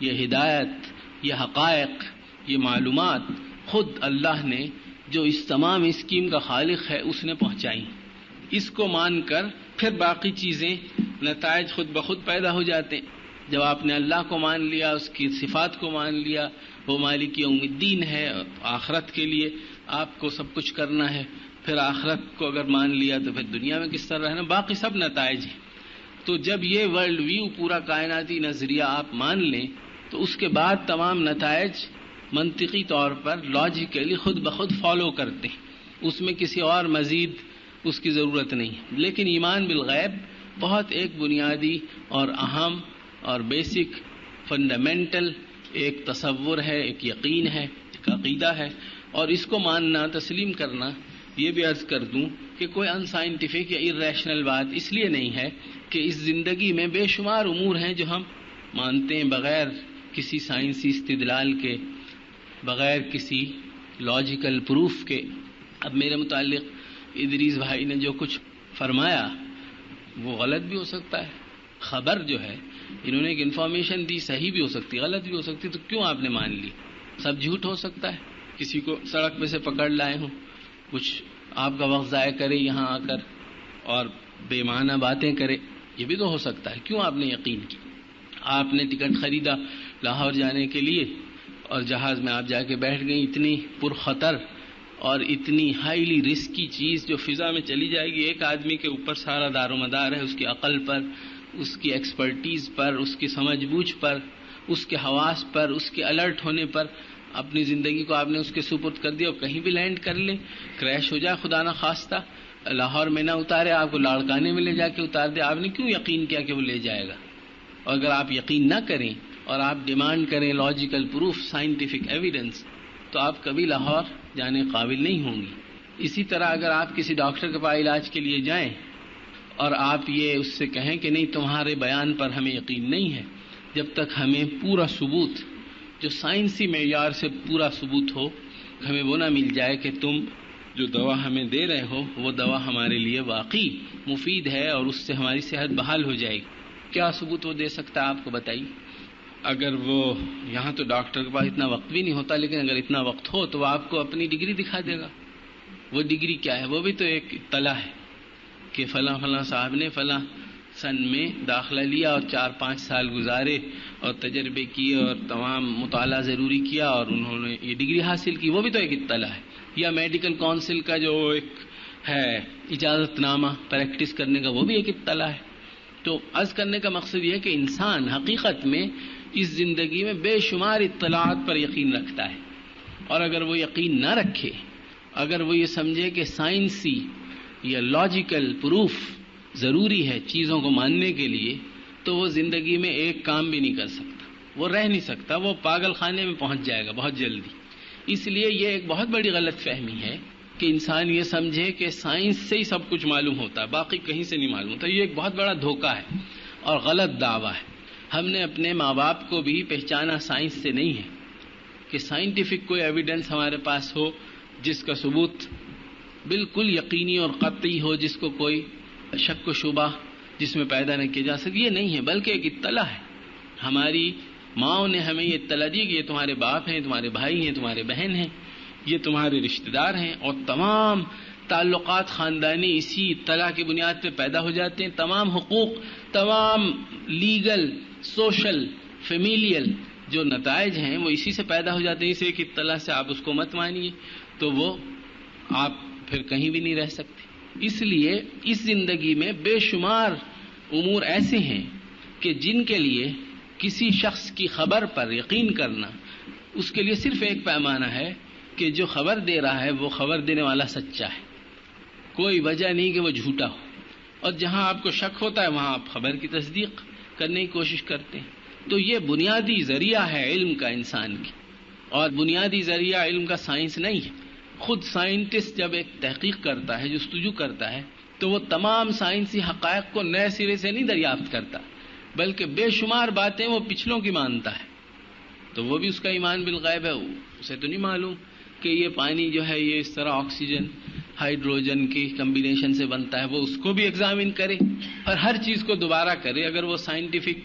یہ ہدایت، یہ حقائق، یہ معلومات خود اللہ نے جو اس تمام اسکیم کا خالق ہے اس نے پہنچائی. اس کو مان کر پھر باقی چیزیں، نتائج خود بخود پیدا ہو جاتے ہیں. جب آپ نے اللہ کو مان لیا، اس کی صفات کو مان لیا، وہ مالک یوم الدین ہے، آخرت کے لیے آپ کو سب کچھ کرنا ہے، پھر آخرت کو اگر مان لیا تو پھر دنیا میں کس طرح رہنا، باقی سب نتائج ہیں. تو جب یہ ورلڈ ویو، پورا کائناتی نظریہ آپ مان لیں تو اس کے بعد تمام نتائج منطقی طور پر لاجیکلی خود بخود فالو کرتے ہیں، اس میں کسی اور مزید اس کی ضرورت نہیں. لیکن ایمان بالغیب بہت ایک بنیادی اور اہم اور بیسک فنڈامنٹل ایک تصور ہے، ایک یقین ہے، ایک عقیدہ ہے. اور اس کو ماننا، تسلیم کرنا، یہ بھی عرض کر دوں کہ کوئی ان سائنٹیفک یا ارریشنل بات اس لیے نہیں ہے کہ اس زندگی میں بے شمار امور ہیں جو ہم مانتے ہیں بغیر کسی سائنسی استدلال کے، بغیر کسی لاجیکل پروف کے. اب میرے متعلق ادریس بھائی نے جو کچھ فرمایا وہ غلط بھی ہو سکتا ہے. خبر جو ہے، انہوں نے ایک انفارمیشن دی، صحیح بھی ہو سکتی، غلط بھی ہو سکتی، تو کیوں آپ نے مان لی؟ سب جھوٹ ہو سکتا ہے. کسی کو سڑک پہ سے پکڑ لائے ہوں، کچھ آپ کا وقت ضائع کرے یہاں آ کر اور بے معنی باتیں کرے، یہ بھی تو ہو سکتا ہے. کیوں آپ نے یقین کی؟ آپ نے ٹکٹ خریدا لاہور جانے کے لیے اور جہاز میں آپ جا کے بیٹھ گئی، اتنی پرخطر اور اتنی ہائیلی رسکی چیز جو فضا میں چلی جائے گی. ایک آدمی کے اوپر سارا دار و مدار ہے، اس کی عقل پر، اس کی ایکسپرٹیز پر، اس کی سمجھ بوجھ پر، اس کے حواس پر، اس کے الرٹ ہونے پر. اپنی زندگی کو آپ نے اس کے سپرد کر دیا، اور کہیں بھی لینڈ کر لیں، کریش ہو جائے خدا نہ خواستہ، لاہور میں نہ اتارے، آپ کو لاڑکانے میں لے جا کے اتار دے. آپ نے کیوں یقین کیا کہ وہ لے جائے گا؟ اور اگر آپ یقین نہ کریں اور آپ ڈیمانڈ کریں لاجیکل پروف، سائنٹیفک ایویڈنس، تو آپ کبھی لاہور جانے قابل نہیں ہوں گی. اسی طرح اگر آپ کسی ڈاکٹر کے پاس علاج کے لیے جائیں اور آپ یہ اس سے کہیں کہ نہیں تمہارے بیان پر ہمیں یقین نہیں ہے، جب تک ہمیں پورا ثبوت، جو سائنسی معیار سے پورا ثبوت ہو، ہمیں وہ نہ مل جائے کہ تم جو دوا ہمیں دے رہے ہو وہ دوا ہمارے لیے واقعی مفید ہے اور اس سے ہماری صحت بحال ہو جائے گی، کیا ثبوت وہ دے سکتا ہے آپ کو؟ بتائیے. اگر وہ یہاں تو ڈاکٹر کے پاس اتنا وقت بھی نہیں ہوتا، لیکن اگر اتنا وقت ہو تو وہ آپ کو اپنی ڈگری دکھا دے گا. وہ ڈگری کیا ہے؟ وہ بھی تو ایک اطلاع ہے کہ فلاں فلاں صاحب نے فلاں سن میں داخلہ لیا اور 4-5 سال گزارے اور تجربے کیے اور تمام مطالعہ ضروری کیا اور انہوں نے یہ ڈگری حاصل کی. وہ بھی تو ایک اطلاع ہے. یا میڈیکل کونسل کا جو ایک ہے اجازت نامہ پریکٹس کرنے کا، وہ بھی ایک اطلاع ہے. تو عرض کرنے کا مقصد یہ ہے کہ انسان حقیقت میں اس زندگی میں بے شمار اطلاعات پر یقین رکھتا ہے، اور اگر وہ یقین نہ رکھے، اگر وہ یہ سمجھے کہ سائنسی یا لاجیکل پروف ضروری ہے چیزوں کو ماننے کے لیے، تو وہ زندگی میں ایک کام بھی نہیں کر سکتا، وہ رہ نہیں سکتا، وہ پاگل خانے میں پہنچ جائے گا بہت جلدی. اس لیے یہ ایک بہت بڑی غلط فہمی ہے کہ انسان یہ سمجھے کہ سائنس سے ہی سب کچھ معلوم ہوتا ہے، باقی کہیں سے نہیں معلوم ہوتا. یہ ایک بہت بڑا دھوکہ ہے اور غلط دعویٰ ہے. ہم نے اپنے ماں باپ کو بھی پہچانا سائنس سے نہیں ہے کہ سائنٹیفک کوئی ایویڈنس ہمارے پاس ہو جس کا ثبوت بالکل یقینی اور قطعی ہو، جس کو کوئی شک و شبہ جس میں پیدا نہ کیا جا سکے، یہ نہیں ہے، بلکہ ایک اطلاع ہے. ہماری ماں نے ہمیں یہ اطلاع دی کہ یہ تمہارے باپ ہیں، تمہارے بھائی ہیں، تمہارے بہن ہیں، یہ تمہارے رشتہ دار ہیں، اور تمام تعلقات خاندانی اسی اطلاع کی بنیاد پہ پیدا ہو جاتے ہیں. تمام حقوق، تمام لیگل، سوشل، فیملیل جو نتائج ہیں وہ اسی سے پیدا ہو جاتے ہیں. اس ایک اطلاع سے آپ اس کو مت مانیے تو وہ آپ پھر کہیں بھی نہیں رہ سکتے. اس لیے اس زندگی میں بے شمار امور ایسے ہیں کہ جن کے لیے کسی شخص کی خبر پر یقین کرنا، اس کے لیے صرف ایک پیمانہ ہے کہ جو خبر دے رہا ہے وہ خبر دینے والا سچا ہے، کوئی وجہ نہیں کہ وہ جھوٹا ہو. اور جہاں آپ کو شک ہوتا ہے وہاں آپ خبر کی تصدیق کرنے کی کوشش کرتے ہیں. تو یہ بنیادی ذریعہ ہے علم کا انسان کی، اور بنیادی ذریعہ علم کا سائنس نہیں ہے. خود سائنٹسٹ جب ایک تحقیق کرتا ہے، جستجو کرتا ہے، تو وہ تمام سائنسی حقائق کو نئے سرے سے نہیں دریافت کرتا، بلکہ بے شمار باتیں وہ پچھلوں کی مانتا ہے. تو وہ بھی اس کا ایمان بالغیب ہے. اسے تو نہیں معلوم کہ یہ پانی جو ہے یہ اس طرح آکسیجن ہائیڈروجن کی کمبینیشن سے بنتا ہے، وہ اس کو بھی ایگزامن کرے اور ہر چیز کو دوبارہ کرے. اگر وہ سائنٹیفک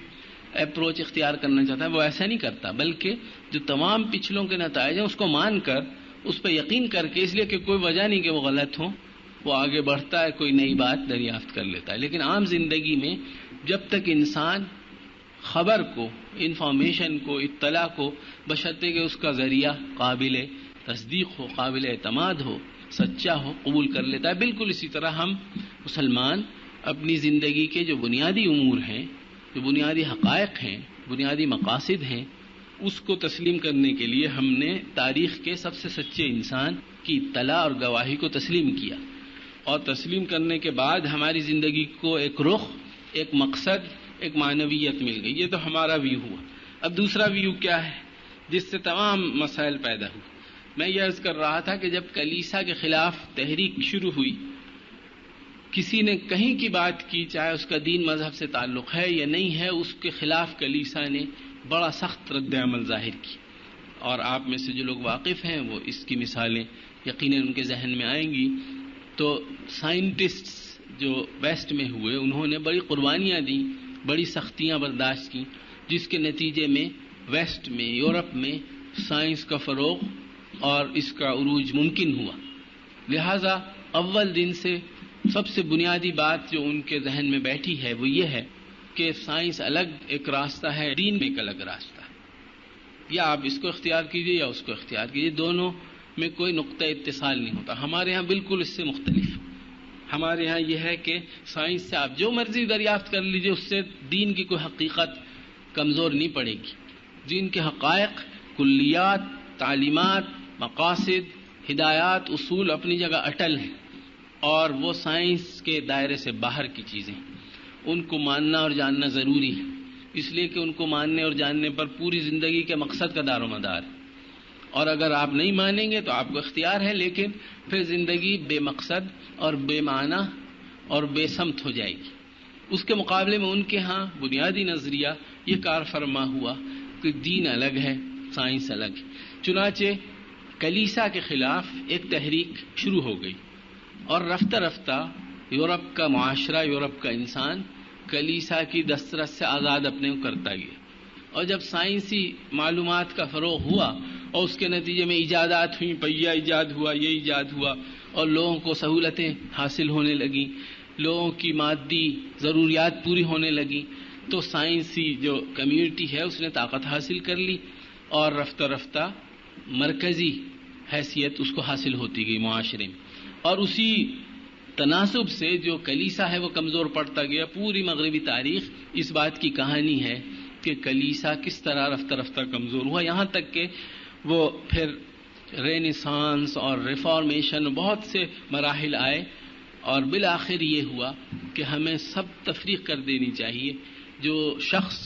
اپروچ اختیار کرنا چاہتا ہے وہ ایسا نہیں کرتا، بلکہ جو تمام پچھلوں کے نتائج ہیں اس کو مان کر، اس پہ یقین کر کے، اس لیے کہ کوئی وجہ نہیں کہ وہ غلط ہوں، وہ آگے بڑھتا ہے، کوئی نئی بات دریافت کر لیتا ہے. لیکن عام زندگی میں جب تک انسان خبر کو، انفارمیشن کو، اطلاع کو، بشرطے کہ اس کا ذریعہ قابل تصدیق ہو، قابل اعتماد ہو، سچا ہو، قبول کر لیتا ہے. بالکل اسی طرح ہم مسلمان اپنی زندگی کے جو بنیادی امور ہیں، جو بنیادی حقائق ہیں، بنیادی مقاصد ہیں، اس کو تسلیم کرنے کے لیے ہم نے تاریخ کے سب سے سچے انسان کی اطلاع اور گواہی کو تسلیم کیا. اور تسلیم کرنے کے بعد ہماری زندگی کو ایک رخ، ایک مقصد، ایک معنویت مل گئی. یہ تو ہمارا ویو ہوا. اب دوسرا ویو کیا ہے جس سے تمام مسائل پیدا ہوئے؟ میں یہ عرض کر رہا تھا کہ جب کلیسا کے خلاف تحریک شروع ہوئی، کسی نے کہیں کی بات کی، چاہے اس کا دین مذہب سے تعلق ہے یا نہیں ہے، اس کے خلاف کلیسا نے بڑا سخت رد عمل ظاہر کی. اور آپ میں سے جو لوگ واقف ہیں وہ اس کی مثالیں یقیناً ان کے ذہن میں آئیں گی. تو سائنٹسٹ جو ویسٹ میں ہوئے، انہوں نے بڑی قربانیاں دیں، بڑی سختیاں برداشت کی، جس کے نتیجے میں ویسٹ میں، یورپ میں سائنس کا فروغ اور اس کا عروج ممکن ہوا. لہذا اول دن سے سب سے بنیادی بات جو ان کے ذہن میں بیٹھی ہے وہ یہ ہے کہ سائنس الگ ایک راستہ ہے، دین میں ایک الگ راستہ ہے. یا آپ اس کو اختیار کیجئے یا اس کو اختیار کیجئے، دونوں میں کوئی نقطہ اتصال نہیں ہوتا. ہمارے ہاں بالکل اس سے مختلف. ہمارے ہاں یہ ہے کہ سائنس سے آپ جو مرضی دریافت کر لیجئے، اس سے دین کی کوئی حقیقت کمزور نہیں پڑے گی. دین کے حقائق، کلیات، تعلیمات، مقاصد، ہدایات، اصول اپنی جگہ اٹل ہیں، اور وہ سائنس کے دائرے سے باہر کی چیزیں، ان کو ماننا اور جاننا ضروری ہے، اس لیے کہ ان کو ماننے اور جاننے پر پوری زندگی کے مقصد کا دار و مدار ہے. اور اگر آپ نہیں مانیں گے تو آپ کو اختیار ہے، لیکن پھر زندگی بے مقصد اور بے معنی اور بے سمت ہو جائے گی. اس کے مقابلے میں ان کے ہاں بنیادی نظریہ یہ کار فرما ہوا کہ دین الگ ہے، سائنس الگ ہے. چنانچہ کلیسا کے خلاف ایک تحریک شروع ہو گئی، اور رفتہ رفتہ یورپ کا معاشرہ، یورپ کا انسان کلیسا کی دسترس سے آزاد اپنے کو کرتا گیا. اور جب سائنسی معلومات کا فروغ ہوا اور اس کے نتیجے میں ایجادات ہوئیں، پہیہ ایجاد ہوا، یہ ایجاد ہوا، اور لوگوں کو سہولتیں حاصل ہونے لگیں، لوگوں کی مادی ضروریات پوری ہونے لگیں، تو سائنسی جو کمیونٹی ہے اس نے طاقت حاصل کر لی، اور رفتہ رفتہ مرکزی حیثیت اس کو حاصل ہوتی گئی معاشرے میں. اور اسی تناسب سے جو کلیسا ہے وہ کمزور پڑتا گیا. پوری مغربی تاریخ اس بات کی کہانی ہے کہ کلیسا کس طرح رفتہ رفتہ کمزور ہوا، یہاں تک کہ وہ پھر رینیسانس اور ریفارمیشن بہت سے مراحل آئے، اور بالآخر یہ ہوا کہ ہمیں سب تفریق کر دینی چاہیے. جو شخص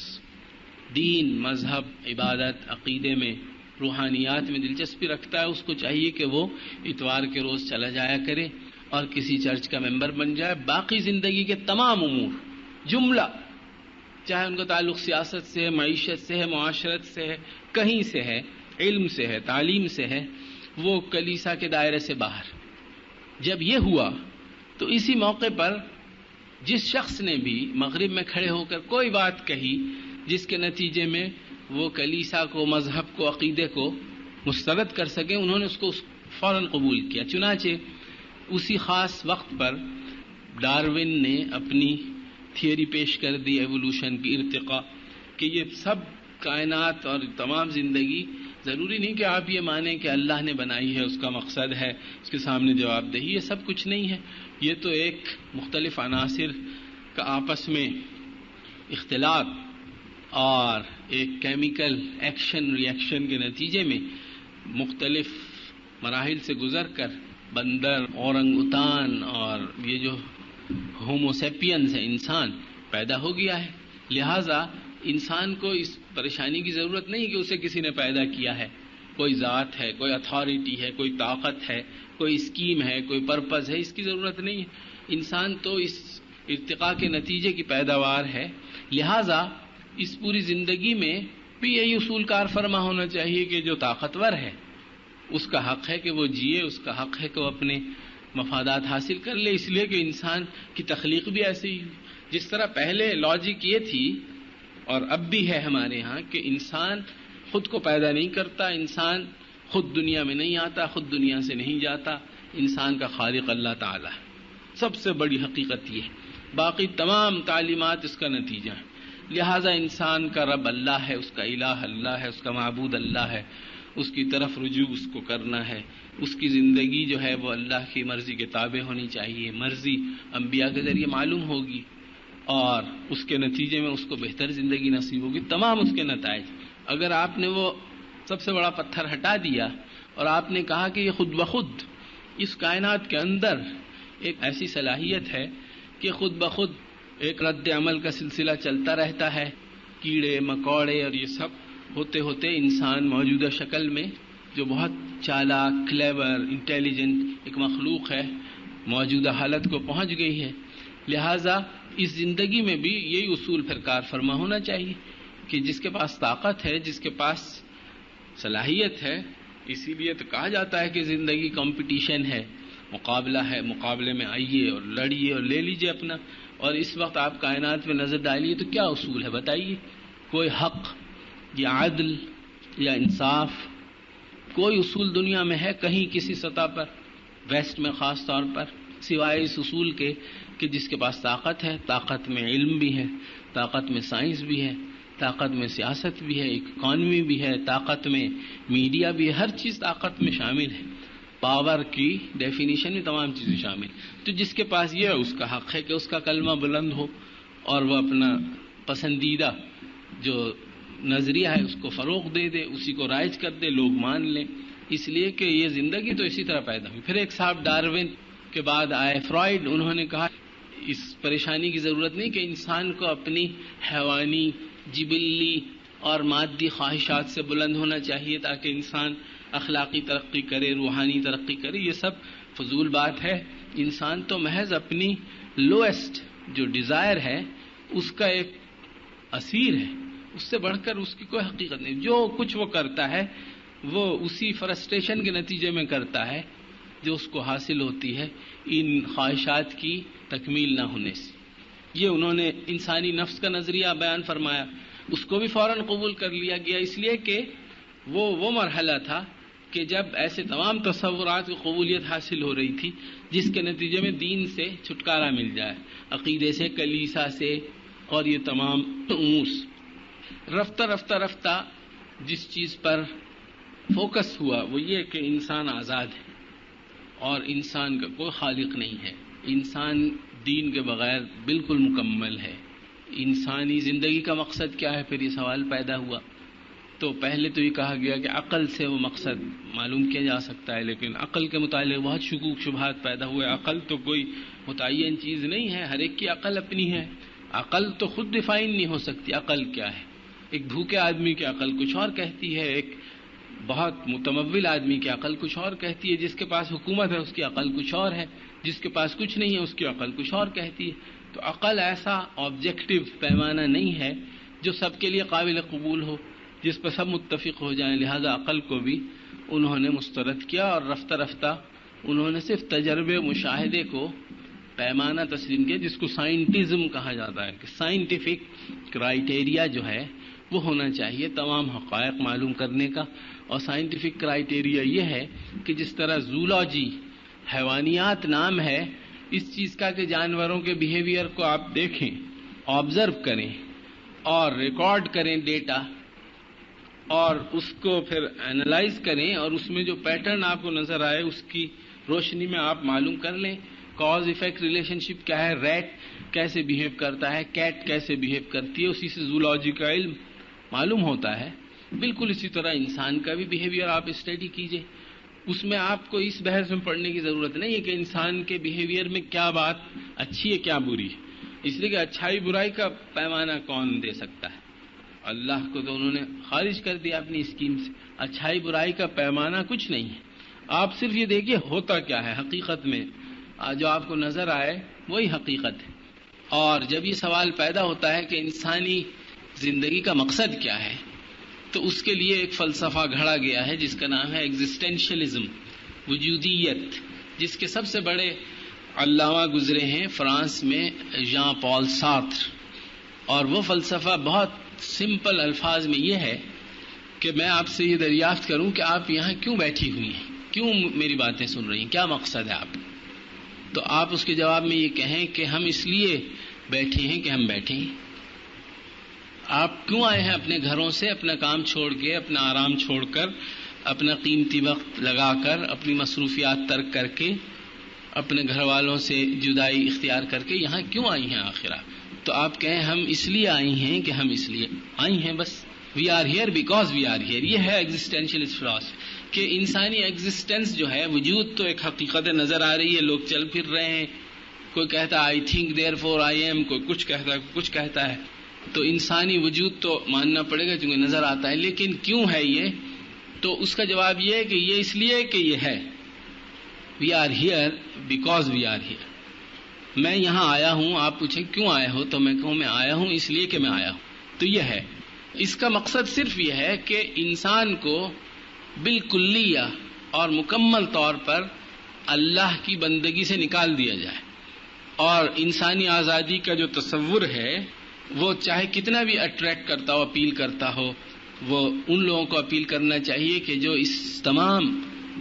دین، مذہب، عبادت، عقیدے میں، روحانیات میں دلچسپی رکھتا ہے، اس کو چاہیے کہ وہ اتوار کے روز چلا جایا کرے اور کسی چرچ کا ممبر بن جائے. باقی زندگی کے تمام امور جملہ، چاہے ان کا تعلق سیاست سے ہے، معیشت سے ہے، معاشرت سے ہے، کہیں سے ہے، علم سے ہے، تعلیم سے ہے، وہ کلیسا کے دائرے سے باہر. جب یہ ہوا تو اسی موقع پر جس شخص نے بھی مغرب میں کھڑے ہو کر کوئی بات کہی جس کے نتیجے میں وہ کلیسا کو، مذہب کو، عقیدے کو مسترد کر سکے، انہوں نے اس کو فوراً قبول کیا. چنانچہ اسی خاص وقت پر ڈارون نے اپنی تھیوری پیش کر دی ایوولوشن کی، ارتقاء، کہ یہ سب کائنات اور تمام زندگی ضروری نہیں کہ آپ یہ مانیں کہ اللہ نے بنائی ہے، اس کا مقصد ہے، اس کے سامنے جواب دہی، یہ سب کچھ نہیں ہے. یہ تو ایک مختلف عناصر کا آپس میں اختلاط اور ایک کیمیکل ایکشن ری ایکشن کے نتیجے میں مختلف مراحل سے گزر کر بندر، اورنگ اوتان اور یہ جو ہومو سیپینز ہے، انسان پیدا ہو گیا ہے. لہذا انسان کو اس پریشانی کی ضرورت نہیں کہ اسے کسی نے پیدا کیا ہے، کوئی ذات ہے، کوئی اتھارٹی ہے، کوئی طاقت ہے، کوئی اسکیم ہے، کوئی پرپز ہے، اس کی ضرورت نہیں ہے. انسان تو اس ارتقاء کے نتیجے کی پیداوار ہے. لہذا اس پوری زندگی میں بھی یہی اصول کار فرما ہونا چاہیے کہ جو طاقتور ہے اس کا حق ہے کہ وہ جیے، اس کا حق ہے کہ وہ اپنے مفادات حاصل کر لے، اس لیے کہ انسان کی تخلیق بھی ایسی ہی. جس طرح پہلے لاجک یہ تھی اور اب بھی ہے ہمارے ہاں کہ انسان خود کو پیدا نہیں کرتا، انسان خود دنیا میں نہیں آتا، خود دنیا سے نہیں جاتا، انسان کا خالق اللہ تعالیٰ ہے. سب سے بڑی حقیقت یہ ہے، باقی تمام تعلیمات اس کا نتیجہ ہے. لہذا انسان کا رب اللہ ہے، اس کا الہ اللہ ہے، اس کا معبود اللہ ہے، اس کی طرف رجوع اس کو کرنا ہے. اس کی زندگی جو ہے وہ اللہ کی مرضی کے تابع ہونی چاہیے، مرضی انبیاء کے ذریعے معلوم ہوگی اور اس کے نتیجے میں اس کو بہتر زندگی نصیب ہوگی. تمام اس کے نتائج. اگر آپ نے وہ سب سے بڑا پتھر ہٹا دیا اور آپ نے کہا کہ یہ خود بخود اس کائنات کے اندر ایک ایسی صلاحیت ہے کہ خود بخود ایک رد عمل کا سلسلہ چلتا رہتا ہے، کیڑے مکوڑے اور یہ سب ہوتے ہوتے انسان موجودہ شکل میں جو بہت چالاک، کلیور، انٹیلیجنٹ ایک مخلوق ہے، موجودہ حالت کو پہنچ گئی ہے. لہذا اس زندگی میں بھی یہی اصول پھر کار فرما ہونا چاہیے کہ جس کے پاس طاقت ہے، جس کے پاس صلاحیت ہے، اسی لیے تو کہا جاتا ہے کہ زندگی کمپٹیشن ہے، مقابلہ ہے، مقابلے میں آئیے اور لڑیے اور لے لیجیے اپنا. اور اس وقت آپ کائنات میں نظر ڈالیے تو کیا اصول ہے بتائیے؟ کوئی حق یا عدل یا انصاف، کوئی اصول دنیا میں ہے کہیں کسی سطح پر، ویسٹ میں خاص طور پر، سوائے اس اصول کے کہ جس کے پاس طاقت ہے، طاقت میں علم بھی ہے، طاقت میں سائنس بھی ہے، طاقت میں سیاست بھی ہے، اکانومی بھی ہے، طاقت میں میڈیا بھی ہے، ہر چیز طاقت میں شامل ہے. پاور کی ڈیفینیشن میں تمام چیزیں شامل. تو جس کے پاس یہ اس کا حق ہے کہ اس کا کلمہ بلند ہو اور وہ اپنا پسندیدہ جو نظریہ ہے اس کو فروغ دے دے، اسی کو رائج کر دے، لوگ مان لیں. اس لیے کہ یہ زندگی تو اسی طرح پیدا ہوئی. پھر ایک صاحب ڈارون کے بعد آئے فرائڈ، انہوں نے کہا اس پریشانی کی ضرورت نہیں کہ انسان کو اپنی حیوانی، جبلی اور مادی خواہشات سے بلند ہونا چاہیے تاکہ انسان اخلاقی ترقی کرے، روحانی ترقی کرے. یہ سب فضول بات ہے. انسان تو محض اپنی لوئسٹ جو ڈیزائر ہے اس کا ایک اسیر ہے، اس سے بڑھ کر اس کی کوئی حقیقت نہیں. جو کچھ وہ کرتا ہے وہ اسی فرسٹریشن کے نتیجے میں کرتا ہے جو اس کو حاصل ہوتی ہے ان خواہشات کی تکمیل نہ ہونے سے. یہ انہوں نے انسانی نفس کا نظریہ بیان فرمایا، اس کو بھی فوراً قبول کر لیا گیا، اس لیے کہ وہ مرحلہ تھا کہ جب ایسے تمام تصورات کی قبولیت حاصل ہو رہی تھی جس کے نتیجے میں دین سے چھٹکارا مل جائے، عقیدے سے، کلیسا سے اور یہ تمام امور. رفتہ رفتہ رفتہ جس چیز پر فوکس ہوا وہ یہ کہ انسان آزاد ہے اور انسان کا کوئی خالق نہیں ہے. انسان دین کے بغیر بالکل مکمل ہے. انسانی زندگی کا مقصد کیا ہے؟ پھر یہ سوال پیدا ہوا. تو پہلے تو یہ کہا گیا کہ عقل سے وہ مقصد معلوم کیا جا سکتا ہے، لیکن عقل کے متعلق بہت شکوک شبہات پیدا ہوئے. عقل تو کوئی متعین چیز نہیں ہے، ہر ایک کی عقل اپنی ہے. عقل تو خود ڈیفائن نہیں ہو سکتی. عقل کیا ہے؟ ایک بھوکے آدمی کی عقل کچھ اور کہتی ہے، ایک بہت متمول آدمی کی عقل کچھ اور کہتی ہے، جس کے پاس حکومت ہے اس کی عقل کچھ اور ہے، جس کے پاس کچھ نہیں ہے اس کی عقل کچھ اور کہتی ہے. تو عقل ایسا آبجیکٹو پیمانہ نہیں ہے جو سب کے لیے قابل قبول ہو، جس پر سب متفق ہو جائیں. لہذا عقل کو بھی انہوں نے مسترد کیا اور رفتہ رفتہ انہوں نے صرف تجربے مشاہدے کو پیمانہ تسلیم کیا، جس کو سائنٹزم کہا جاتا ہے کہ سائنٹیفک کرائیٹیریا جو ہے وہ ہونا چاہیے تمام حقائق معلوم کرنے کا. اور سائنٹیفک کرائیٹیریا یہ ہے کہ جس طرح زولوجی حیوانیات نام ہے اس چیز کا کہ جانوروں کے بیہیویئر کو آپ دیکھیں، آبزرو کریں اور ریکارڈ کریں ڈیٹا، اور اس کو پھر اینالائز کریں، اور اس میں جو پیٹرن آپ کو نظر آئے اس کی روشنی میں آپ معلوم کر لیں کاز ایفیکٹ ریلیشن شپ کیا ہے، ریٹ کیسے بیہیو کرتا ہے، کیٹ کیسے بیہیو کرتی ہے، اسی سے زولوجی کا علم معلوم ہوتا ہے. بالکل اسی طرح انسان کا بھی بیہیویئر آپ اسٹڈی کیجئے. اس میں آپ کو اس بحث میں پڑھنے کی ضرورت نہیں ہے کہ انسان کے بیہیویئر میں کیا بات اچھی ہے کیا بری ہے، اس لیے کہ اچھائی برائی کا پیمانہ کون دے سکتا ہے. اللہ کو تو انہوں نے خارج کر دیا اپنی اسکیم سے. اچھائی برائی کا پیمانہ کچھ نہیں ہے. آپ صرف یہ دیکھیے ہوتا کیا ہے حقیقت میں، جو آپ کو نظر آئے وہی حقیقت ہے. اور جب یہ سوال پیدا ہوتا ہے کہ انسانی زندگی کا مقصد کیا ہے، تو اس کے لیے ایک فلسفہ گھڑا گیا ہے جس کا نام ہے ایگزسٹینشلزم، وجودیت، جس کے سب سے بڑے علامہ گزرے ہیں فرانس میں ژان پال سارتر. اور وہ فلسفہ بہت سمپل الفاظ میں یہ ہے کہ میں آپ سے یہ دریافت کروں کہ آپ یہاں کیوں بیٹھی ہوئی ہیں، کیوں میری باتیں سن رہی ہیں، کیا مقصد ہے آپ؟ تو آپ اس کے جواب میں یہ کہیں کہ ہم اس لیے بیٹھے ہیں کہ ہم بیٹھے ہیں. آپ کیوں آئے ہیں اپنے گھروں سے، اپنا کام چھوڑ کے، اپنا آرام چھوڑ کر، اپنا قیمتی وقت لگا کر، اپنی مصروفیات ترک کر کے، اپنے گھر والوں سے جدائی اختیار کر کے یہاں کیوں آئی ہیں آخرہ؟ تو آپ کہیں ہم اس لیے آئی ہیں کہ ہم اس لیے آئی ہیں بس. We are here because we are here. یہ ہے ایگزسٹینشلسٹ فلاسفی کہ انسانی ایگزسٹنس جو ہے، وجود تو ایک حقیقت نظر آ رہی ہے، لوگ چل پھر رہے ہیں، کوئی کہتا ہے آئی تھنک دیئر فور آئی ایم، کوئی کچھ کہتا ہے، کوئی کچھ کہتا ہے. تو انسانی وجود تو ماننا پڑے گا چونکہ نظر آتا ہے. لیکن کیوں ہے یہ؟ تو اس کا جواب یہ ہے کہ یہ اس لیے کہ یہ ہے. We are here because we are here. میں یہاں آیا ہوں، آپ پوچھیں کیوں آئے ہو تو میں کہوں میں آیا ہوں اس لیے کہ میں آیا ہوں. تو یہ ہے. اس کا مقصد صرف یہ ہے کہ انسان کو بالکلیہ اور مکمل طور پر اللہ کی بندگی سے نکال دیا جائے. اور انسانی آزادی کا جو تصور ہے وہ چاہے کتنا بھی اٹریکٹ کرتا ہو، اپیل کرتا ہو، وہ ان لوگوں کو اپیل کرنا چاہیے کہ جو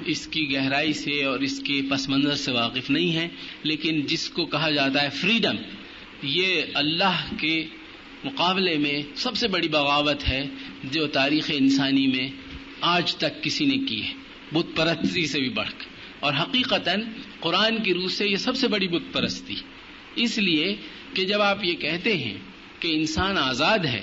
اس کی گہرائی سے اور اس کے پس منظر سے واقف نہیں ہیں. لیکن جس کو کہا جاتا ہے فریڈم، یہ اللہ کے مقابلے میں سب سے بڑی بغاوت ہے جو تاریخ انسانی میں آج تک کسی نے کی ہے، بت پرستی سے بھی بڑھ کر. اور حقیقتاً قرآن کی روح سے یہ سب سے بڑی بت پرستی، اس لیے کہ جب آپ یہ کہتے ہیں کہ انسان آزاد ہے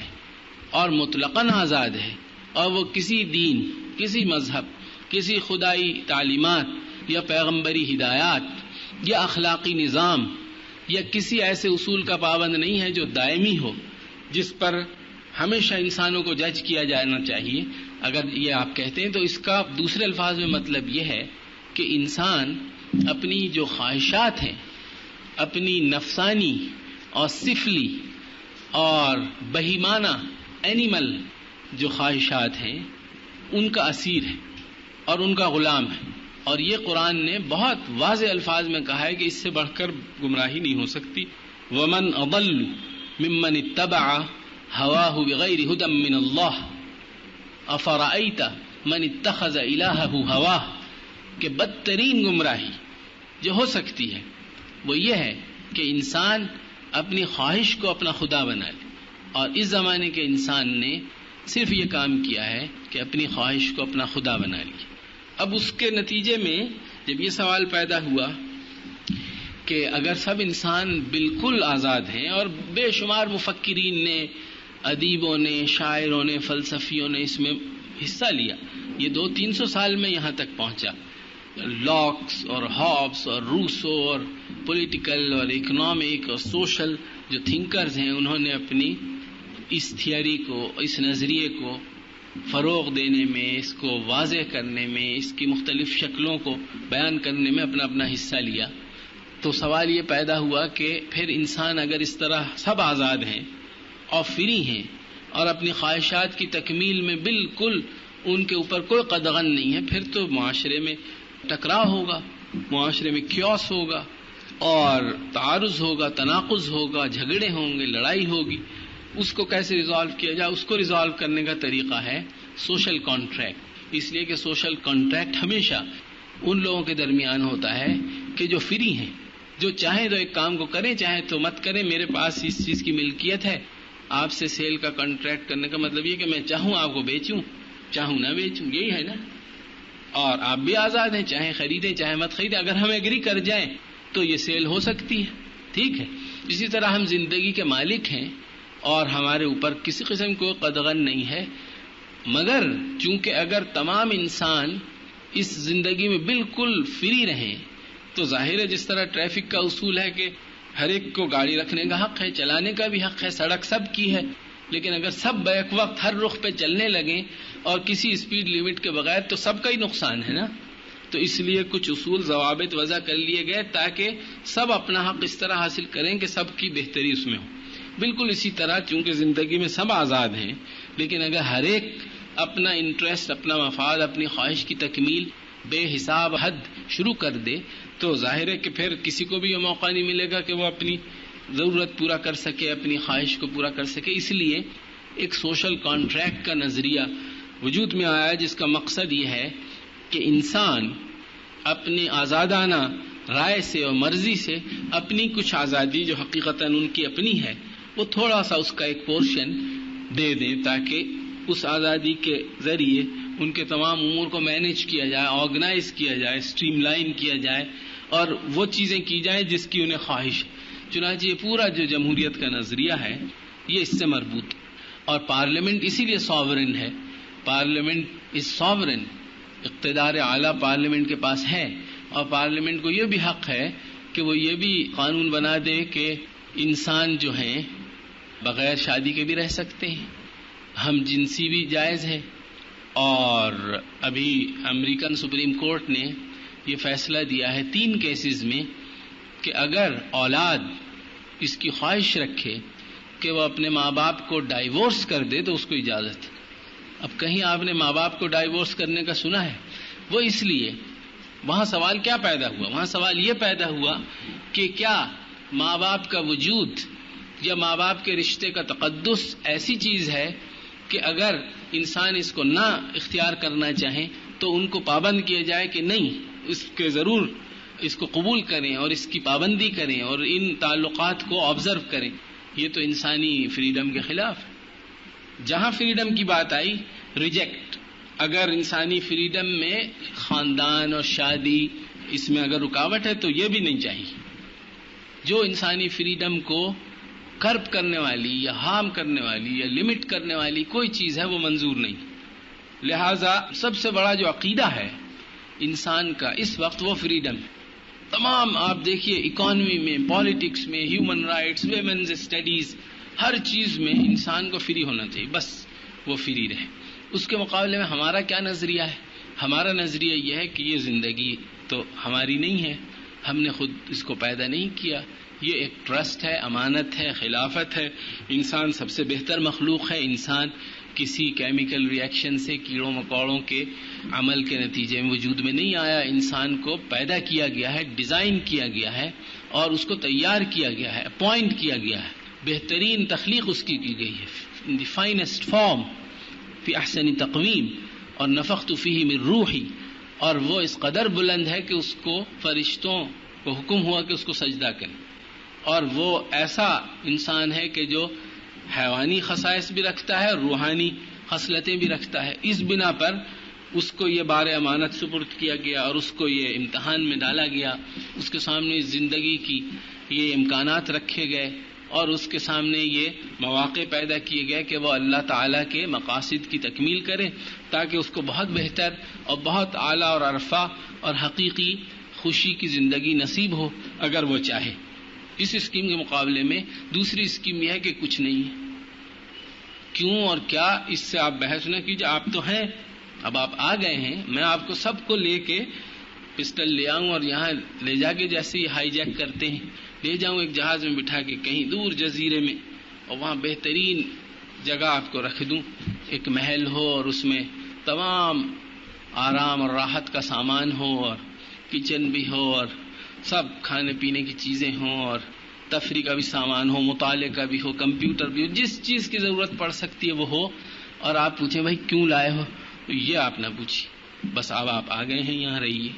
اور مطلقاً آزاد ہے، اور وہ کسی دین، کسی مذہب، کسی خدائی تعلیمات یا پیغمبری ہدایات یا اخلاقی نظام یا کسی ایسے اصول کا پابند نہیں ہے جو دائمی ہو، جس پر ہمیشہ انسانوں کو جج کیا جانا چاہیے. اگر یہ آپ کہتے ہیں تو اس کا دوسرے الفاظ میں مطلب یہ ہے کہ انسان اپنی جو خواہشات ہیں، اپنی نفسانی اور سفلی اور بہیمانہ اینیمل جو خواہشات ہیں ان کا اسیر ہے اور ان کا غلام ہے. اور یہ قرآن نے بہت واضح الفاظ میں کہا ہے کہ اس سے بڑھ کر گمراہی نہیں ہو سکتی. وَمَنْ أَضَلُّ مِمَّنِ اتَّبَعَ هَوَاهُ بِغَيْرِ هُدًى مِّنَ اللَّهِ أَفَرَأَيْتَ مَنِ اتَّخَذَ إِلَٰهَهُ هَوَاهُ. کہ بدترین گمراہی جو ہو سکتی ہے وہ یہ ہے کہ انسان اپنی خواہش کو اپنا خدا بنا لے. اور اس زمانے کے انسان نے صرف یہ کام کیا ہے کہ اپنی خواہش کو اپنا خدا بنا لی. اب اس کے نتیجے میں جب یہ سوال پیدا ہوا کہ اگر سب انسان بالکل آزاد ہیں، اور بے شمار مفکرین نے، ادیبوں نے، شاعروں نے، فلسفیوں نے اس میں حصہ لیا، یہ 200-300 سال میں یہاں تک پہنچا. لاکس اور ہابس اور روسو اور پولیٹیکل اور اکنامک اور سوشل جو تھنکرز ہیں، انہوں نے اپنی اس تھیوری کو، اس نظریے کو فروغ دینے میں، اس کو واضح کرنے میں، اس کی مختلف شکلوں کو بیان کرنے میں اپنا اپنا حصہ لیا. تو سوال یہ پیدا ہوا کہ پھر انسان اگر اس طرح سب آزاد ہیں اور فری ہیں اور اپنی خواہشات کی تکمیل میں بالکل ان کے اوپر کوئی قدغن نہیں ہے، پھر تو معاشرے میں ٹکراؤ ہوگا، معاشرے میں کیوس ہوگا اور تعارض ہوگا، تناقض ہوگا، جھگڑے ہوں گے، لڑائی ہوگی. اس کو کیسے ریزالو کیا جائے؟ اس کو ریزالو کرنے کا طریقہ ہے سوشل کانٹریکٹ. اس لیے کہ سوشل کانٹریکٹ ہمیشہ ان لوگوں کے درمیان ہوتا ہے کہ جو فری ہیں، جو چاہیں تو ایک کام کو کریں، چاہیں تو مت کریں. میرے پاس اس چیز کی ملکیت ہے، آپ سے سیل کا کانٹریکٹ کرنے کا مطلب یہ کہ میں چاہوں آپ کو بیچوں، چاہوں نہ بیچوں، یہی ہے نا. اور آپ بھی آزاد ہیں، چاہیں خریدیں چاہیں مت خریدیں. اگر ہم ایگری کر جائیں تو یہ سیل ہو سکتی ہے. ٹھیک ہے. اسی طرح ہم زندگی کے مالک ہیں اور ہمارے اوپر کسی قسم کو قدغن نہیں ہے، مگر چونکہ اگر تمام انسان اس زندگی میں بالکل فری رہیں تو ظاہر ہے جس طرح ٹریفک کا اصول ہے کہ ہر ایک کو گاڑی رکھنے کا حق ہے، چلانے کا بھی حق ہے، سڑک سب کی ہے، لیکن اگر سب بیک وقت ہر رخ پہ چلنے لگیں اور کسی اسپیڈ لیمٹ کے بغیر تو سب کا ہی نقصان ہے نا. تو اس لیے کچھ اصول ضوابط وضع کر لیے گئے تاکہ سب اپنا حق اس طرح حاصل کریں کہ سب کی بہتری اس میں ہو. بالکل اسی طرح چونکہ زندگی میں سب آزاد ہیں، لیکن اگر ہر ایک اپنا انٹرسٹ، اپنا مفاد، اپنی خواہش کی تکمیل بے حساب حد شروع کر دے تو ظاہر ہے کہ پھر کسی کو بھی یہ موقع نہیں ملے گا کہ وہ اپنی ضرورت پورا کر سکے، اپنی خواہش کو پورا کر سکے. اس لیے ایک سوشل کانٹریکٹ کا نظریہ وجود میں آیا جس کا مقصد یہ ہے کہ انسان اپنی آزادانہ رائے سے اور مرضی سے اپنی کچھ آزادی جو حقیقتاً ان کی اپنی ہے وہ تھوڑا سا اس کا ایک پورشن دے دیں تاکہ اس آزادی کے ذریعے ان کے تمام امور کو مینیج کیا جائے، آرگنائز کیا جائے، اسٹریم لائن کیا جائے اور وہ چیزیں کی جائیں جس کی انہیں خواہش ہے. چنانچہ یہ پورا جو جمہوریت کا نظریہ ہے یہ اس سے مربوط ہے. اور پارلیمنٹ اسی لیے ساورن ہے. پارلیمنٹ از ساورن، اقتدار اعلیٰ پارلیمنٹ کے پاس ہے، اور پارلیمنٹ کو یہ بھی حق ہے کہ وہ یہ بھی قانون بنا دے کہ انسان جو ہیں بغیر شادی کے بھی رہ سکتے ہیں، ہم جنسی بھی جائز ہے. اور ابھی امریکن سپریم کورٹ نے یہ فیصلہ دیا ہے 3 کیسز میں کہ اگر اولاد اس کی خواہش رکھے کہ وہ اپنے ماں باپ کو ڈائیورس کر دے تو اس کو اجازت ہے. اب کہیں آپ نے ماں باپ کو ڈائیورس کرنے کا سنا ہے؟ وہ اس لیے وہاں سوال کیا پیدا ہوا؟ وہاں سوال یہ پیدا ہوا کہ کیا ماں باپ کا وجود یا ماں باپ کے رشتے کا تقدس ایسی چیز ہے کہ اگر انسان اس کو نہ اختیار کرنا چاہیں تو ان کو پابند کیا جائے کہ نہیں، اس کے ضرور اس کو قبول کریں اور اس کی پابندی کریں اور ان تعلقات کو آبزرو کریں. یہ تو انسانی فریڈم کے خلاف ہے. جہاں فریڈم کی بات آئی ریجیکٹ. اگر انسانی فریڈم میں خاندان اور شادی اس میں اگر رکاوٹ ہے تو یہ بھی نہیں چاہیے. جو انسانی فریڈم کو کرب کرنے والی یا ہارم کرنے والی یا لمٹ کرنے والی کوئی چیز ہے وہ منظور نہیں. لہذا سب سے بڑا جو عقیدہ ہے انسان کا اس وقت وہ فریڈم ہے. تمام آپ دیکھیے اکانومی میں، پالیٹکس میں، ہیومن رائٹس، ویمنز اسٹڈیز، ہر چیز میں انسان کو فری ہونا چاہیے، بس وہ فری رہے. اس کے مقابلے میں ہمارا کیا نظریہ ہے؟ ہمارا نظریہ یہ ہے کہ یہ زندگی تو ہماری نہیں ہے، ہم نے خود اس کو پیدا نہیں کیا، یہ ایک ٹرسٹ ہے، امانت ہے، خلافت ہے. انسان سب سے بہتر مخلوق ہے. انسان کسی کیمیکل ری ایکشن سے، کیڑوں مکوڑوں کے عمل کے نتیجے میں وجود میں نہیں آیا. انسان کو پیدا کیا گیا ہے، ڈیزائن کیا گیا ہے اور اس کو تیار کیا گیا ہے، اپوائنٹ کیا گیا ہے. بہترین تخلیق اس کی گئی ہے، ان دی فائنسٹ فارم، فی احسن تقویم، اور نفخت فیہ من روحی. اور وہ اس قدر بلند ہے کہ اس کو فرشتوں کو حکم ہوا کہ اس کو سجدہ کریں. اور وہ ایسا انسان ہے کہ جو حیوانی خصائص بھی رکھتا ہے اور روحانی خصلتیں بھی رکھتا ہے. اس بنا پر اس کو یہ بار امانت سپرد کیا گیا اور اس کو یہ امتحان میں ڈالا گیا. اس کے سامنے زندگی کی یہ امکانات رکھے گئے اور اس کے سامنے یہ مواقع پیدا کیے گئے کہ وہ اللہ تعالیٰ کے مقاصد کی تکمیل کرے تاکہ اس کو بہت بہتر اور بہت اعلیٰ اور عرفہ اور حقیقی خوشی کی زندگی نصیب ہو اگر وہ چاہے. اس اسکیم کے مقابلے میں دوسری اسکیم یہ ہے کہ کچھ نہیں ہے. کیوں اور کیا اس سے آپ بحث نہ کیجیے. آپ تو ہیں، اب آپ آ گئے ہیں، میں آپ کو سب کو لے کے پسٹل لے آؤں اور یہاں لے جا کے جیسے ہی ہائی جیک کرتے ہیں لے جاؤں ایک جہاز میں بٹھا کے کہیں دور جزیرے میں اور وہاں بہترین جگہ آپ کو رکھ دوں، ایک محل ہو اور اس میں تمام آرام اور راحت کا سامان ہو، اور کچن بھی ہو، اور سب کھانے پینے کی چیزیں ہوں، اور تفریح کا بھی سامان ہو، مطالعے کا بھی ہو، کمپیوٹر بھی ہو، جس چیز کی ضرورت پڑ سکتی ہے وہ ہو، اور آپ پوچھیں بھائی کیوں لائے ہو، تو یہ آپ نہ پوچھیے، بس اب آپ آ گئے ہیں یہاں رہیے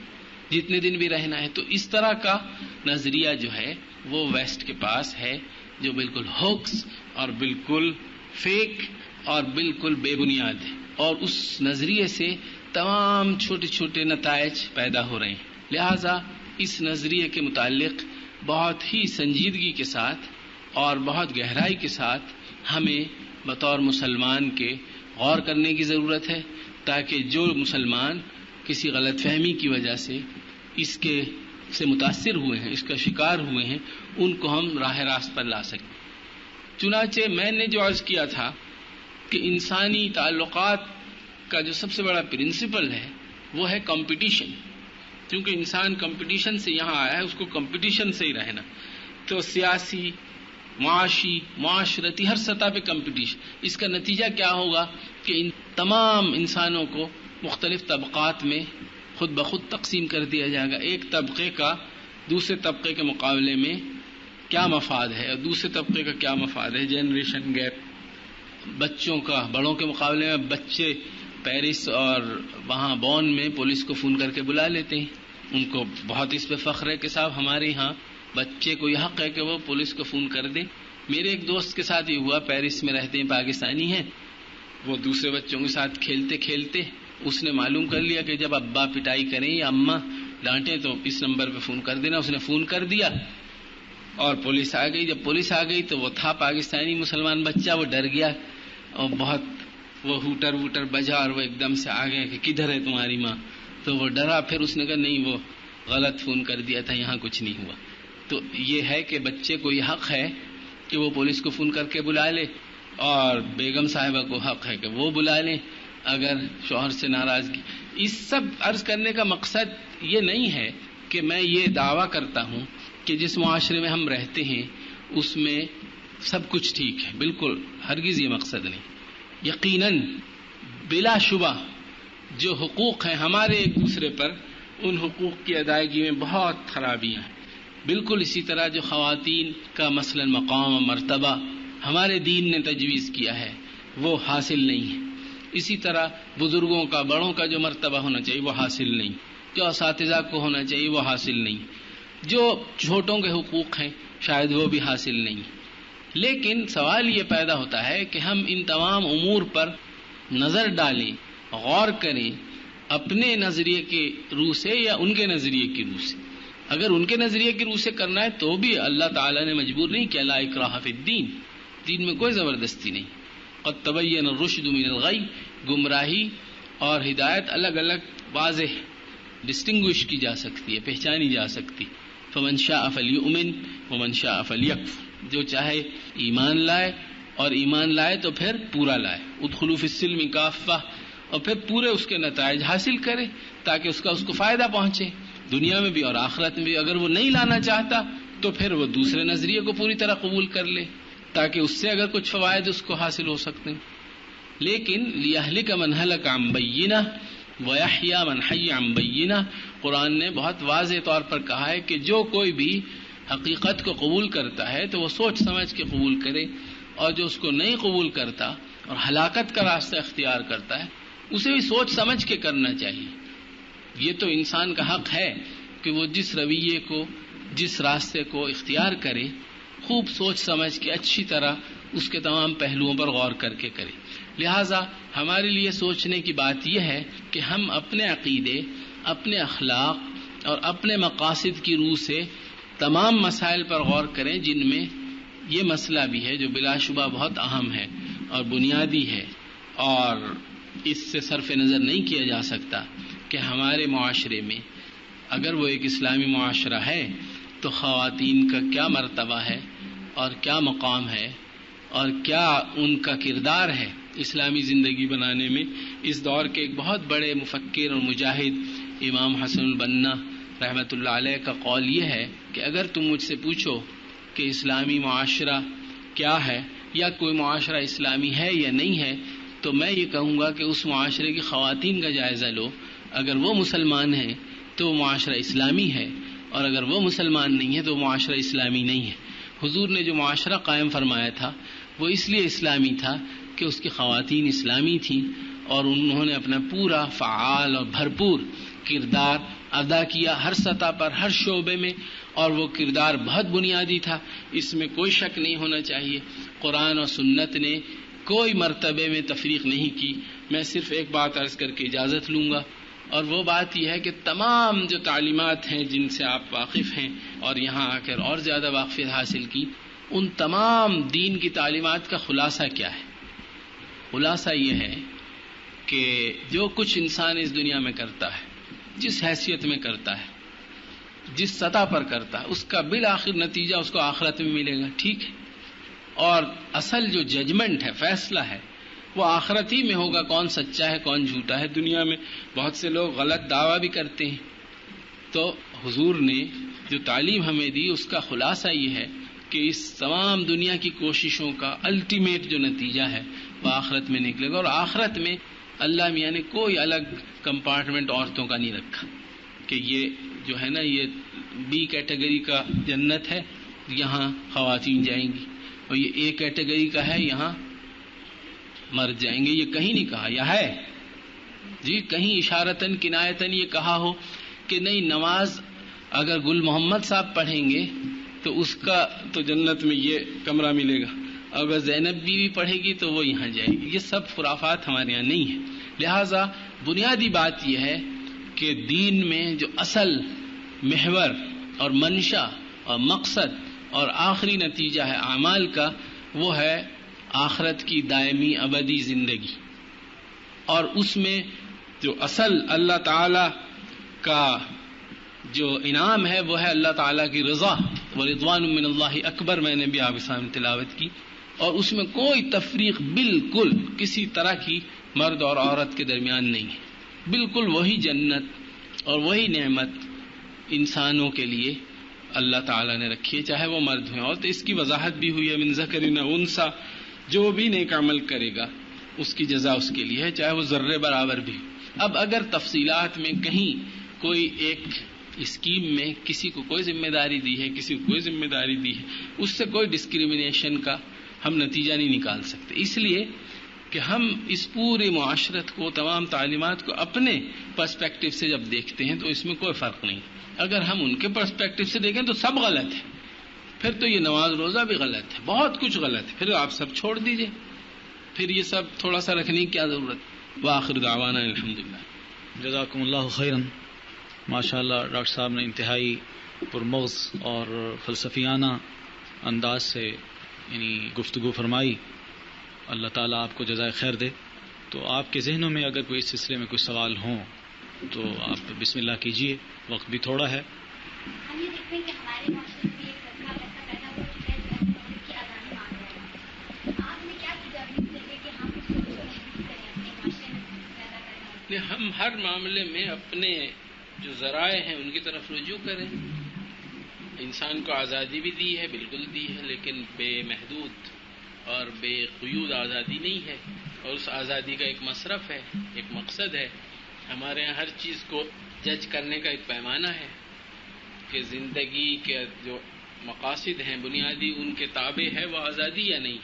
جتنے دن بھی رہنا ہے۔ تو اس طرح کا نظریہ جو ہے وہ ویسٹ کے پاس ہے، جو بالکل ہوکس اور بالکل فیک اور بالکل بے بنیاد ہے، اور اس نظریے سے تمام چھوٹے چھوٹے نتائج پیدا ہو رہے ہیں۔ لہذا اس نظریے کے متعلق بہت ہی سنجیدگی کے ساتھ اور بہت گہرائی کے ساتھ ہمیں بطور مسلمان کے غور کرنے کی ضرورت ہے، تاکہ جو مسلمان کسی غلط فہمی کی وجہ سے اس کے سے متاثر ہوئے ہیں، اس کا شکار ہوئے ہیں، ان کو ہم راہ راست پر لا سکیں۔ چنانچہ میں نے جو عرض کیا تھا کہ انسانی تعلقات کا جو سب سے بڑا پرنسپل ہے وہ ہے کمپٹیشن، کیونکہ انسان کمپٹیشن سے یہاں آیا ہے، اس کو کمپٹیشن سے ہی رہنا، تو سیاسی، معاشی، معاشرتی ہر سطح پہ کمپٹیشن۔ اس کا نتیجہ کیا ہوگا کہ ان تمام انسانوں کو مختلف طبقات میں خود بخود تقسیم کر دیا جائے گا۔ ایک طبقے کا دوسرے طبقے کے مقابلے میں کیا مفاد ہے اور دوسرے طبقے کا کیا مفاد ہے، جنریشن گیپ، بچوں کا بڑوں کے مقابلے میں بچے پیرس اور وہاں بون میں پولیس کو فون کر کے بلا لیتے ہیں، ان کو بہت اس پہ فخر ہے کہ صاحب ہمارے ہاں بچے کو یہ حق ہے کہ وہ پولیس کو فون کر دے۔ میرے ایک دوست کے ساتھ یہ ہوا، پیرس میں رہتے ہیں، پاکستانی ہیں، وہ دوسرے بچوں کے ساتھ کھیلتے کھیلتے اس نے معلوم کر لیا کہ جب ابا پٹائی کریں یا اماں ڈانٹیں تو اس نمبر پہ فون کر دینا۔ اس نے فون کر دیا اور پولیس آ گئی۔ جب پولیس آ گئی تو وہ تھا پاکستانی مسلمان بچہ، وہ ڈر گیا اور بہت وہ ہوٹر ووٹر بجا اور وہ ایک دم سے آ گئے کہ کدھر ہے تمہاری ماں، تو وہ ڈرا۔ پھر اس نے کہا نہیں وہ غلط فون کر دیا تھا، یہاں کچھ نہیں ہوا۔ تو یہ ہے کہ بچے کو یہ حق ہے کہ وہ پولیس کو فون کر کے بلا لے، اور بیگم صاحبہ کو حق ہے کہ وہ بلا لیں اگر شوہر سے ناراضگی۔ اس سب عرض کرنے کا مقصد یہ نہیں ہے کہ میں یہ دعویٰ کرتا ہوں کہ جس معاشرے میں ہم رہتے ہیں اس میں سب کچھ ٹھیک ہے، بالکل ہرگز یہ مقصد نہیں۔ یقیناً بلا شبہ جو حقوق ہیں ہمارے ایک دوسرے پر، ان حقوق کی ادائیگی میں بہت خرابیاں ہیں۔ بالکل اسی طرح جو خواتین کا مثلا مقام و مرتبہ ہمارے دین نے تجویز کیا ہے وہ حاصل نہیں ہے، اسی طرح بزرگوں کا، بڑوں کا جو مرتبہ ہونا چاہیے وہ حاصل نہیں، جو اساتذہ کو ہونا چاہیے وہ حاصل نہیں، جو چھوٹوں کے حقوق ہیں شاید وہ بھی حاصل نہیں۔ لیکن سوال یہ پیدا ہوتا ہے کہ ہم ان تمام امور پر نظر ڈالیں، غور کریں، اپنے نظریے کے روح سے یا ان کے نظریے کی روح سے۔ اگر ان کے نظریے کی روح سے کرنا ہے تو بھی اللہ تعالیٰ نے مجبور نہیں کیا، لا اکراہ فی الدین، دین میں کوئی زبردستی نہیں۔ قد تبین الرشد من الغی، گمراہی اور ہدایت الگ الگ واضح ڈسٹنگوش کی جا سکتی ہے، پہچانی جا سکتی۔ فمن شاء فلیؤمن ومن شاء فلیکفر، جو چاہے ایمان لائے، اور ایمان لائے تو پھر پورا لائے، ادخلوا فی السلم کافہ، اور پھر پورے اس کے نتائج حاصل کرے تاکہ اس کو فائدہ پہنچے دنیا میں بھی اور آخرت میں بھی۔ اگر وہ نہیں لانا چاہتا تو پھر وہ دوسرے نظریے کو پوری طرح قبول کر لے تاکہ اس سے اگر کچھ فوائد اس کو حاصل ہو سکتے ہیں۔ لیکن لیہلک من ہلک عن بینہ ویحیی من حی عن بینہ، قرآن نے بہت واضح طور پر کہا ہے کہ جو کوئی بھی حقیقت کو قبول کرتا ہے تو وہ سوچ سمجھ کے قبول کرے، اور جو اس کو نہیں قبول کرتا اور ہلاکت کا راستہ اختیار کرتا ہے اسے بھی سوچ سمجھ کے کرنا چاہیے۔ یہ تو انسان کا حق ہے کہ وہ جس رویے کو، جس راستے کو اختیار کرے خوب سوچ سمجھ کے اچھی طرح اس کے تمام پہلوؤں پر غور کر کے کرے۔ لہٰذا ہمارے لیے سوچنے کی بات یہ ہے کہ ہم اپنے عقیدے، اپنے اخلاق اور اپنے مقاصد کی روح سے تمام مسائل پر غور کریں جن میں یہ مسئلہ بھی ہے جو بلا شبہ بہت اہم ہے اور بنیادی ہے، اور اس سے صرف نظر نہیں کیا جا سکتا کہ ہمارے معاشرے میں اگر وہ ایک اسلامی معاشرہ ہے تو خواتین کا کیا مرتبہ ہے اور کیا مقام ہے اور کیا ان کا کردار ہے اسلامی زندگی بنانے میں۔ اس دور کے ایک بہت بڑے مفکر اور مجاہد امام حسن البنا رحمۃ اللہ علیہ کا قول یہ ہے کہ اگر تم مجھ سے پوچھو کہ اسلامی معاشرہ کیا ہے یا کوئی معاشرہ اسلامی ہے یا نہیں ہے تو میں یہ کہوں گا کہ اس معاشرے کی خواتین کا جائزہ لو. اگر وہ مسلمان ہیں تو وہ معاشرہ اسلامی ہے، اور اگر وہ مسلمان نہیں ہے تو وہ معاشرہ اسلامی نہیں ہے. حضور نے جو معاشرہ قائم فرمایا تھا وہ اس لیے اسلامی تھا کہ اس کی خواتین اسلامی تھیں، اور انہوں نے اپنا پورا فعال اور بھرپور کردار ادا کیا ہر سطح پر، ہر شعبے میں، اور وہ کردار بہت بنیادی تھا، اس میں کوئی شک نہیں ہونا چاہیے. قرآن اور سنت نے کوئی مرتبے میں تفریق نہیں کی. میں صرف ایک بات عرض کر کے اجازت لوں گا، اور وہ بات یہ ہے کہ تمام جو تعلیمات ہیں جن سے آپ واقف ہیں اور یہاں آ کر اور زیادہ واقفیت حاصل کی، ان تمام دین کی تعلیمات کا خلاصہ کیا ہے؟ خلاصہ یہ ہے کہ جو کچھ انسان اس دنیا میں کرتا ہے، جس حیثیت میں کرتا ہے، جس سطح پر کرتا ہے، اس کا بالآخر نتیجہ اس کو آخرت میں ملے گا. ٹھیک ہے، اور اصل جو ججمنٹ ہے، فیصلہ ہے، وہ آخرت ہی میں ہوگا، کون سچا ہے کون جھوٹا ہے. دنیا میں بہت سے لوگ غلط دعویٰ بھی کرتے ہیں. تو حضور نے جو تعلیم ہمیں دی اس کا خلاصہ یہ ہے کہ اس تمام دنیا کی کوششوں کا الٹیمیٹ جو نتیجہ ہے وہ آخرت میں نکلے گا. اور آخرت میں اللہ میاں نے کوئی الگ کمپارٹمنٹ عورتوں کا نہیں رکھا کہ یہ جو ہے نا یہ بی کیٹیگری کا جنت ہے، یہاں خواتین جائیں گی، اور یہ اے کیٹیگری کا ہے، یہاں مرد جائیں گے. یہ کہیں نہیں کہا. یہ ہے جی کہیں اشارتاً کنایتاً یہ کہا ہو کہ نہیں، نماز اگر گل محمد صاحب پڑھیں گے تو اس کا تو جنت میں یہ کمرہ ملے گا، اگر زینب بیوی پڑھے گی تو وہ یہاں جائے گی. یہ سب خرافات ہمارے یہاں نہیں ہے. لہٰذا بنیادی بات یہ ہے کہ دین میں جو اصل محور اور منشا اور مقصد اور آخری نتیجہ ہے اعمال کا، وہ ہے آخرت کی دائمی ابدی زندگی. اور اس میں جو اصل اللہ تعالی کا جو انعام ہے وہ ہے اللہ تعالیٰ کی رضا. ورضوان من اللہ اکبر، میں نے بھی آپ کے سامنے تلاوت کی. اور اس میں کوئی تفریق بالکل کسی طرح کی مرد اور عورت کے درمیان نہیں ہے. بالکل وہی جنت اور وہی نعمت انسانوں کے لیے اللہ تعالیٰ نے رکھی ہے، چاہے وہ مرد ہیں. اور تو اس کی وضاحت بھی ہوئی ہے، من ذکر و انثی، جو بھی نیک عمل کرے گا اس کی جزا اس کے لیے ہے، چاہے وہ ذرے برابر بھی. اب اگر تفصیلات میں کہیں کوئی ایک اسکیم میں کسی کو کوئی ذمہ داری دی ہے، کسی کو کوئی ذمہ داری دی ہے، اس سے کوئی ڈسکریمنیشن کا ہم نتیجہ نہیں نکال سکتے. اس لیے کہ ہم اس پورے معاشرت کو، تمام تعلیمات کو اپنے پرسپیکٹو سے جب دیکھتے ہیں تو اس میں کوئی فرق نہیں. اگر ہم ان کے پرسپیکٹو سے دیکھیں تو سب غلط ہے، پھر تو یہ نماز روزہ بھی غلط ہے، بہت کچھ غلط ہے، پھر آپ سب چھوڑ دیجئے، پھر یہ سب تھوڑا سا رکھنے کی کیا ضرورت. وآخر دعوانا الحمدللہ. جزاکم اللہ خیرا. ماشاء اللہ ڈاکٹر صاحب نے انتہائی پرمغز اور فلسفیانہ انداز سے یعنی گفتگو فرمائی. اللہ تعالیٰ آپ کو جزائے خیر دے. تو آپ کے ذہنوں میں اگر کوئی اس سلسلے میں کوئی سوال ہوں تو آپ بسم اللہ کیجئے، وقت بھی تھوڑا ہے. ہم یہ دیکھتے ہیں کہ ہمارے معاشرے میں ایک طبقہ ایسا پیدا ہو چکا ہے جو مذہب کی آزادی مانگ رہا ہے. آپ نے کیا تجاویز دیں گے کہ ہم اس کو محدود کریں اپنے معاشرے میں پیدا کرنا؟ ہم ہر معاملے میں اپنے جو ذرائع ہیں ان کی طرف رجوع کریں. انسان کو آزادی بھی دی ہے، بالکل دی ہے، لیکن بے محدود اور بے قیود آزادی نہیں ہے. اور اس آزادی کا ایک مصرف ہے، ایک مقصد ہے. ہمارے یہاں ہر چیز کو جج کرنے کا ایک پیمانہ ہے کہ زندگی کے جو مقاصد ہیں بنیادی، ان کے تابع ہے وہ آزادی یا نہیں.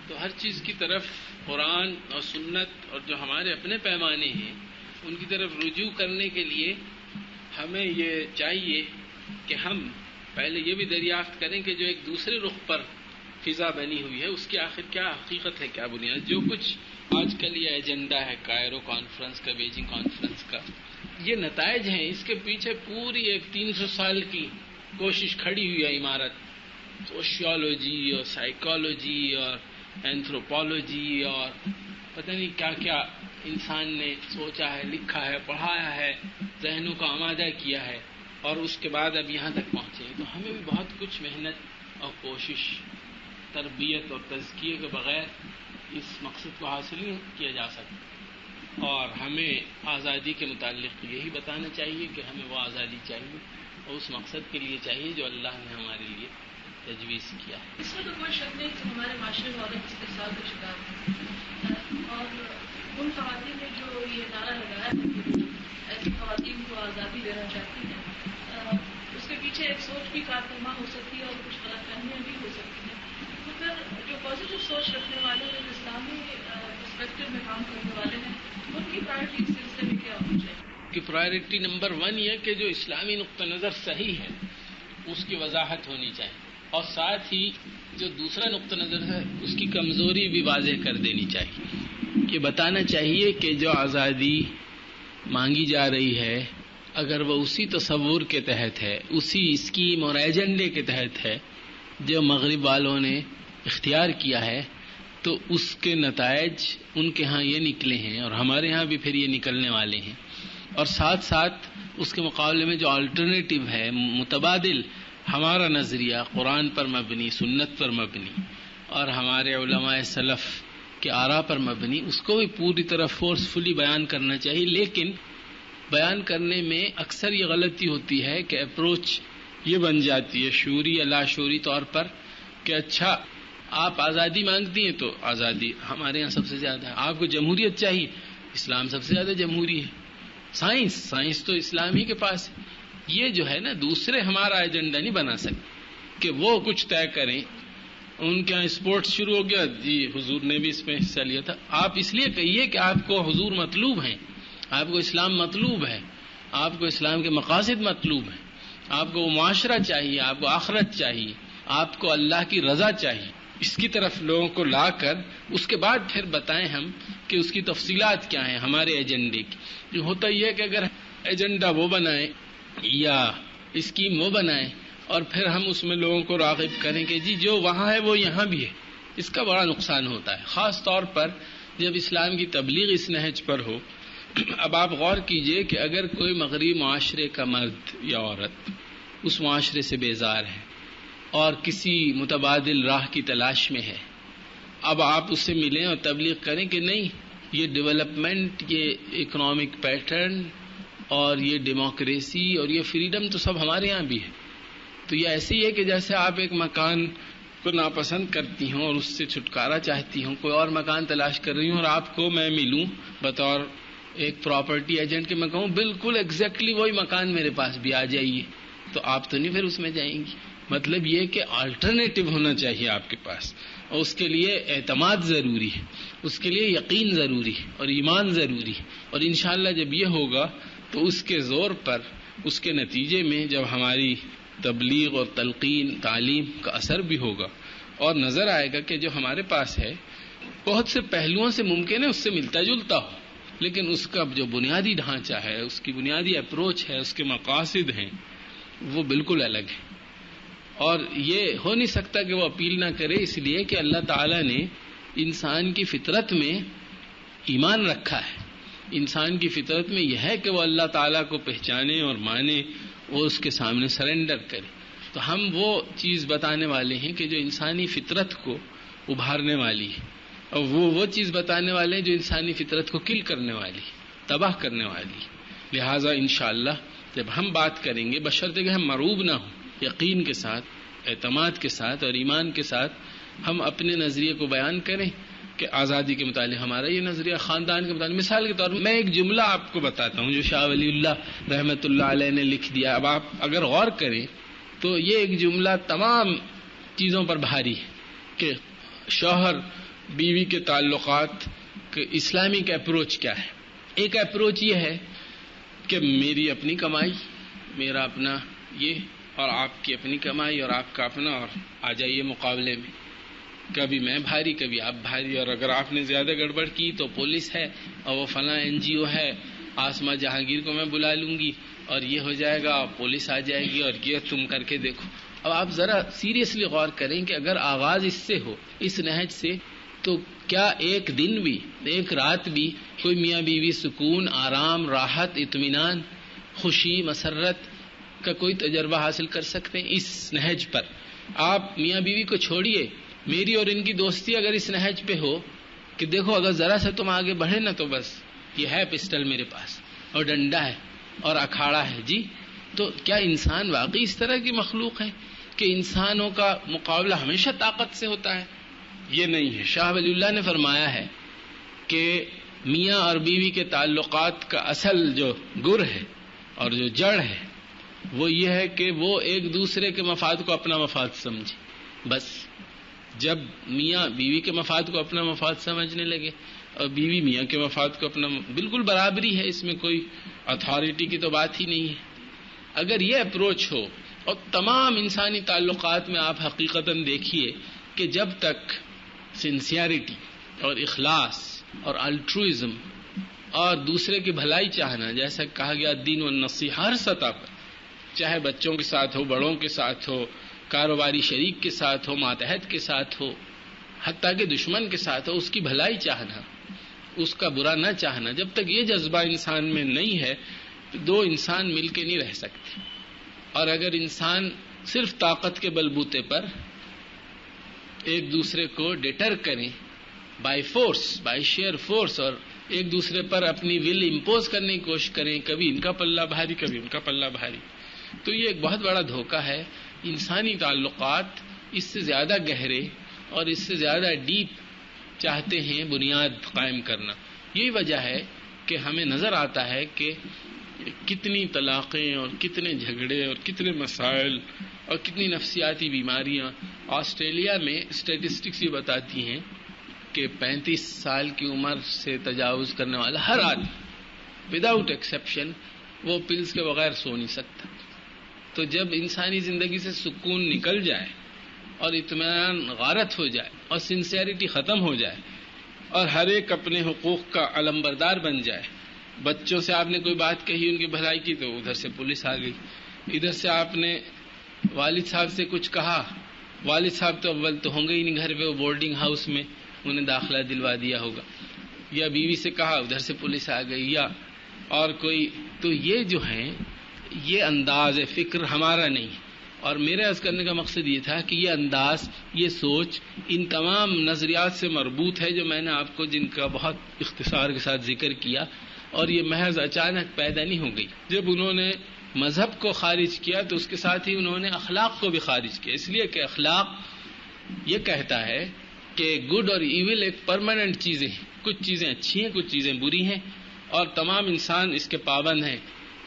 تو ہر چیز کی طرف قرآن اور سنت اور جو ہمارے اپنے پیمانے ہیں ان کی طرف رجوع کرنے کے لیے ہمیں یہ چاہیے کہ ہم پہلے یہ بھی دریافت کریں کہ جو ایک دوسرے رخ پر فضا بنی ہوئی ہے اس کی آخر کیا حقیقت ہے، کیا بنیاد. جو کچھ آج کل یہ ایجنڈا ہے کائرو کانفرنس کا، بیجنگ کانفرنس کا، یہ نتائج ہیں. اس کے پیچھے پوری ایک 300 سال کی کوشش کھڑی ہوئی ہے عمارت. سوشیولوجی اور سائیکالوجی اور اینتھروپولوجی اور پتہ نہیں کیا کیا انسان نے سوچا ہے، لکھا ہے، پڑھایا ہے، ذہنوں کو آمادہ کیا ہے، اور اس کے بعد اب یہاں تک پہنچے. تو ہمیں بھی بہت کچھ محنت اور کوشش، تربیت اور تزکیے کے بغیر اس مقصد کو حاصل نہیں کیا جا سکتا. اور ہمیں آزادی کے متعلق یہی بتانا چاہیے کہ ہمیں وہ آزادی چاہیے اور اس مقصد کے لیے چاہیے جو اللہ نے ہمارے لیے تجویز کیا ہے. اس میں تو کوئی شک نہیں کہ ہمارے معاشرے میں عورت استحصال کا شکار ہے، اور ان خواتین نے جو یہ نعرہ لگایا ہے کہ ایسی خواتین کو آزادی دینا چاہتی ہیں، اس کے پیچھے ایک سوچ بھی کار فرما ہو سکتی ہے اور کچھ غلط فہمیاں بھی ہو سکتی ہیں. تو پھر جو پازیٹیو سوچ رکھنے والے ہیں، جو اسلامی پرسپیکٹو میں کام کرنے والے ہیں، ان کی پرائرٹی اس سلسلے میں کیا ہونی چاہیے؟ کہ پرائرٹی نمبر 1 یہ کہ جو اسلامی نقطہ نظر صحیح ہے اس کی وضاحت ہونی چاہیے، اور ساتھ ہی جو دوسرا نقطہ نظر ہے اس کی کمزوری بھی واضح کر دینی چاہیے. کہ بتانا چاہیے کہ جو آزادی مانگی جا رہی ہے اگر وہ اسی تصور کے تحت ہے، اسی اسکیم اور ایجنڈے کے تحت ہے جو مغرب والوں نے اختیار کیا ہے، تو اس کے نتائج ان کے ہاں یہ نکلے ہیں اور ہمارے ہاں بھی پھر یہ نکلنے والے ہیں. اور ساتھ ساتھ اس کے مقابلے میں جو آلٹرنیٹو ہے، متبادل ہمارا نظریہ قرآن پر مبنی، سنت پر مبنی اور ہمارے علماء سلف کے آراء پر مبنی، اس کو بھی پوری طرح فورسفلی بیان کرنا چاہیے. لیکن بیان کرنے میں اکثر یہ غلطی ہوتی ہے کہ اپروچ یہ بن جاتی ہے شعوری یا لاشعوری طور پر کہ اچھا آپ آزادی مانگتی ہیں تو آزادی ہمارے ہاں سب سے زیادہ ہے، آپ کو جمہوریت چاہیے، اسلام سب سے زیادہ جمہوری ہے. سائنس تو اسلام ہی کے پاس ہے. یہ جو ہے نا دوسرے ہمارا ایجنڈا نہیں بنا سکتے کہ وہ کچھ طے کریں. ان کے یہاں اسپورٹس شروع ہو گیا، جی حضور نے بھی اس میں حصہ لیا تھا. آپ اس لیے کہیے کہ آپ کو حضور مطلوب ہیں، آپ کو اسلام مطلوب ہے، آپ کو اسلام کے مقاصد مطلوب ہیں، آپ کو وہ معاشرہ چاہیے، آپ کو آخرت چاہیے، آپ کو اللہ کی رضا چاہیے. اس کی طرف لوگوں کو لا کر اس کے بعد پھر بتائیں ہم کہ اس کی تفصیلات کیا ہیں ہمارے ایجنڈے کی. جو ہوتا یہ ہے کہ اگر ایجنڈا وہ بنائیں یا اسکیم وہ بنائیں اور پھر ہم اس میں لوگوں کو راغب کریں کہ جی جو وہاں ہے وہ یہاں بھی ہے، اس کا بڑا نقصان ہوتا ہے، خاص طور پر جب اسلام کی تبلیغ اس نہج پر ہو. اب آپ غور کیجئے کہ اگر کوئی مغربی معاشرے کا مرد یا عورت اس معاشرے سے بیزار ہے اور کسی متبادل راہ کی تلاش میں ہے، اب آپ اس سے ملیں اور تبلیغ کریں کہ نہیں یہ ڈیولپمنٹ، یہ اکنامک پیٹرن اور یہ ڈیموکریسی اور یہ فریڈم تو سب ہمارے یہاں بھی ہے. تو یہ ایسے ہی ہے کہ جیسے آپ ایک مکان کو ناپسند کرتی ہوں اور اس سے چھٹکارا چاہتی ہوں، کوئی اور مکان تلاش کر رہی ہوں اور آپ کو میں ملوں بطور ایک پراپرٹی ایجنٹ کے میں کہوں بالکل ایگزیکٹلی وہی مکان میرے پاس بھی آ جائیے، تو آپ تو نہیں پھر اس میں جائیں گی. مطلب یہ کہ آلٹرنیٹو ہونا چاہیے آپ کے پاس، اور اس کے لیے اعتماد ضروری ہے، اس کے لیے یقین ضروری ہے اور ایمان ضروری ہے. اور انشاءاللہ جب یہ ہوگا تو اس کے زور پر، اس کے نتیجے میں جب ہماری تبلیغ اور تلقین تعلیم کا اثر بھی ہوگا اور نظر آئے گا کہ جو ہمارے پاس ہے بہت سے پہلوؤں سے ممکن ہے اس سے ملتا جلتا ہو، لیکن اس کا جو بنیادی ڈھانچہ ہے، اس کی بنیادی اپروچ ہے، اس کے مقاصد ہیں، وہ بالکل الگ ہے. اور یہ ہو نہیں سکتا کہ وہ اپیل نہ کرے، اس لیے کہ اللہ تعالیٰ نے انسان کی فطرت میں ایمان رکھا ہے. انسان کی فطرت میں یہ ہے کہ وہ اللہ تعالیٰ کو پہچانے اور مانے، وہ اس کے سامنے سرنڈر کرے. تو ہم وہ چیز بتانے والے ہیں کہ جو انسانی فطرت کو ابھارنے والی ہے، اور وہ چیز بتانے والے ہیں جو انسانی فطرت کو کل کرنے والی، تباہ کرنے والی. لہٰذا انشاءاللہ جب ہم بات کریں گے بشرطے کہ ہم مرعوب نہ ہوں، یقین کے ساتھ، اعتماد کے ساتھ اور ایمان کے ساتھ ہم اپنے نظریے کو بیان کریں کہ آزادی کے متعلق ہمارا یہ نظریہ، خاندان کے متعلق. مثال کے طور پر میں ایک جملہ آپ کو بتاتا ہوں جو شاہ ولی اللہ رحمۃ اللہ علیہ نے لکھ دیا. اب آپ اگر غور کریں تو یہ ایک جملہ تمام چیزوں پر بھاری ہے کہ شوہر بیوی کے تعلقات کہ اسلامک اپروچ کیا ہے. ایک اپروچ یہ ہے کہ میری اپنی کمائی، میرا اپنا یہ، اور آپ کی اپنی کمائی اور آپ کا اپنا، اور آ جائیے مقابلے میں، کبھی میں بھاری کبھی آپ بھاری، اور اگر آپ نے زیادہ گڑبڑ کی تو پولیس ہے اور وہ فلاں NGO ہے، آسما جہانگیر کو میں بلا لوں گی اور یہ ہو جائے گا، پولیس آ جائے گی اور یہ تم کر کے دیکھو. اب آپ ذرا سیریسلی غور کریں کہ اگر آغاز اس سے ہو، اس نہج سے، تو کیا ایک دن بھی، ایک رات بھی کوئی میاں بیوی سکون، آرام، راحت، اطمینان، خوشی، مسرت کا کوئی تجربہ حاصل کر سکتے ہیں اس نہج پر؟ آپ میاں بیوی کو چھوڑیے، میری اور ان کی دوستی اگر اس نہج پہ ہو کہ دیکھو اگر ذرا سے تم آگے بڑھے نا تو بس یہ ہے پسٹل میرے پاس اور ڈنڈا ہے اور اکھاڑا ہے، جی تو کیا انسان واقعی اس طرح کی مخلوق ہے کہ انسانوں کا مقابلہ ہمیشہ طاقت سے ہوتا ہے، یہ نہیں ہے۔ شاہ ولی اللہ نے فرمایا ہے کہ میاں اور بیوی کے تعلقات کا اصل جو گر ہے اور جو جڑ ہے وہ یہ ہے کہ وہ ایک دوسرے کے مفاد کو اپنا مفاد سمجھے۔ بس جب میاں بیوی کے مفاد کو اپنا مفاد سمجھنے لگے اور بیوی میاں کے مفاد کو اپنا، بالکل برابری ہے، اس میں کوئی اتھارٹی کی تو بات ہی نہیں ہے۔ اگر یہ اپروچ ہو، اور تمام انسانی تعلقات میں آپ حقیقتاً دیکھیے کہ جب تک سنسیئرٹی اور اخلاص اور الٹروئزم اور دوسرے کی بھلائی چاہنا، جیسا کہا گیا دین والنصیحہ، ہر سطح پر، چاہے بچوں کے ساتھ ہو، بڑوں کے ساتھ ہو، کاروباری شریک کے ساتھ ہو، ماتحت کے ساتھ ہو، حتیٰ کہ دشمن کے ساتھ ہو، اس کی بھلائی چاہنا، اس کا برا نہ چاہنا، جب تک یہ جذبہ انسان میں نہیں ہے تو دو انسان مل کے نہیں رہ سکتے۔ اور اگر انسان صرف طاقت کے بلبوتے پر ایک دوسرے کو ڈیٹر کریں by force, by share force, اور ایک دوسرے پر اپنی ول امپوز کرنے کی کوشش کریں، کبھی ان کا پلہ بھاری کبھی ان کا پلہ بھاری، تو یہ ایک بہت بڑا دھوکہ ہے۔ انسانی تعلقات اس سے زیادہ گہرے اور اس سے زیادہ ڈیپ چاہتے ہیں بنیاد قائم کرنا۔ یہی وجہ ہے کہ ہمیں نظر آتا ہے کہ کتنی طلاقیں اور کتنے جھگڑے اور کتنے مسائل اور کتنی نفسیاتی بیماریاں۔ آسٹریلیا میں اسٹیٹسٹکس یہ بتاتی ہیں کہ 35 سال کی عمر سے تجاوز کرنے والا ہر آدمی وداؤٹ ایکسیپشن وہ پلز کے بغیر سو نہیں سکتا۔ تو جب انسانی زندگی سے سکون نکل جائے اور اطمینان غارت ہو جائے اور سنسیئرٹی ختم ہو جائے اور ہر ایک اپنے حقوق کا علمبردار بن جائے، بچوں سے آپ نے کوئی بات کہی، ان کی بھلائی کی، تو ادھر سے پولیس آ گئی، ادھر سے آپ نے والد صاحب سے کچھ کہا، والد صاحب تو اول تو ہوں گے ہی نہیں گھر پہ، وہ بورڈنگ ہاؤس میں انہیں داخلہ دلوا دیا ہوگا، یا بیوی سے کہا ادھر سے پولیس آ گئی، یا اور کوئی۔ تو یہ جو ہیں یہ انداز فکر ہمارا نہیں، اور میرے عرض کرنے کا مقصد یہ تھا کہ یہ انداز، یہ سوچ ان تمام نظریات سے مربوط ہے جو میں نے آپ کو جن کا بہت اختصار کے ساتھ ذکر کیا، اور یہ محض اچانک پیدا نہیں ہو گئی۔ جب انہوں نے مذہب کو خارج کیا تو اس کے ساتھ ہی انہوں نے اخلاق کو بھی خارج کیا، اس لیے کہ اخلاق یہ کہتا ہے کہ گڈ اور ایول ایک پرماننٹ چیزیں ہیں، کچھ چیزیں اچھی ہیں کچھ چیزیں بری ہیں، اور تمام انسان اس کے پابند ہیں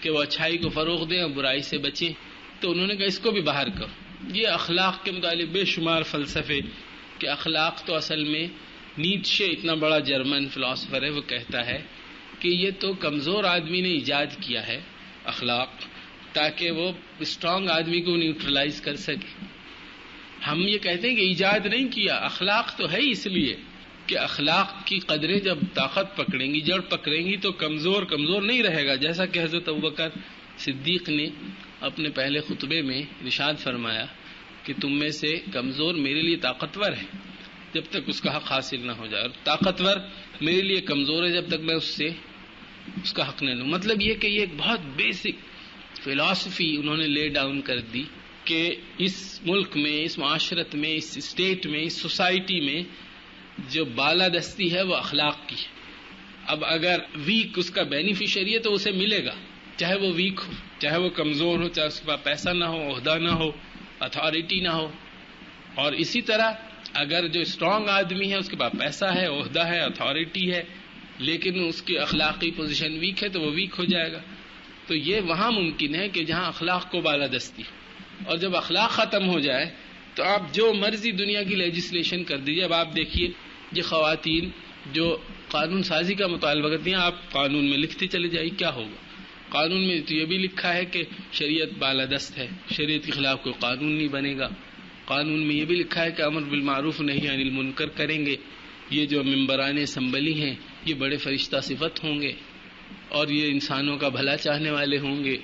کہ وہ اچھائی کو فروغ دیں اور برائی سے بچیں۔ تو انہوں نے کہا اس کو بھی باہر کرو۔ یہ اخلاق کے متعلق بے شمار فلسفے، کہ اخلاق تو اصل میں نیٹشے اتنا بڑا جرمن فلاسفر ہے، وہ کہتا ہے کہ یہ تو کمزور آدمی نے ایجاد کیا ہے اخلاق، تاکہ وہ اسٹرانگ آدمی کو نیوٹرلائز کر سکے۔ ہم یہ کہتے ہیں کہ ایجاد نہیں کیا، اخلاق تو ہے اس لیے کہ اخلاق کی قدریں جب طاقت پکڑیں گی، جڑ پکڑیں گی، تو کمزور نہیں رہے گا، جیسا کہ حضرت ابوبکر صدیق نے اپنے پہلے خطبے میں ارشاد فرمایا کہ تم میں سے کمزور میرے لیے طاقتور ہے جب تک اس کا حق حاصل نہ ہو جائے، اور طاقتور میرے لیے کمزور ہے جب تک میں اس سے اس کا حق نہ لوں۔ مطلب یہ کہ یہ ایک بہت بیسک فلسفی انہوں نے لے ڈاؤن کر دی کہ اس ملک میں، اس معاشرت میں، اس اسٹیٹ میں، اس سوسائٹی میں جو بالادستی ہے وہ اخلاق کی ہے۔ اب اگر ویک اس کا بینیفیشری ہے تو اسے ملے گا، چاہے وہ ویک ہو، چاہے وہ کمزور ہو، چاہے اس کے پاس پیسہ نہ ہو، عہدہ نہ ہو، اتھارٹی نہ ہو۔ اور اسی طرح اگر جو اسٹرانگ آدمی ہے اس کے پاس پیسہ ہے، عہدہ ہے، اتھارٹی ہے، لیکن اس کی اخلاقی پوزیشن ویک ہے تو وہ ویک ہو جائے گا۔ تو یہ وہاں ممکن ہے کہ جہاں اخلاق کو بالادستی، اور جب اخلاق ختم ہو جائے تو آپ جو مرضی دنیا کی لیجسلیشن کر دیجیے۔ اب آپ دیکھیے یہ خواتین جو قانون سازی کا مطالبہ کرتی ہیں، آپ قانون میں لکھتے چلے جائیے، کیا ہوگا؟ قانون میں تو یہ بھی لکھا ہے کہ شریعت بالادست ہے، شریعت کے خلاف کوئی قانون نہیں بنے گا۔ قانون میں یہ بھی لکھا ہے کہ امر بالمعروف نہی عن المنکر کریں گے۔ یہ جو ممبران اسمبلی ہیں یہ بڑے فرشتہ صفت ہوں گے، اور یہ انسانوں کا بھلا چاہنے والے ہوں گے،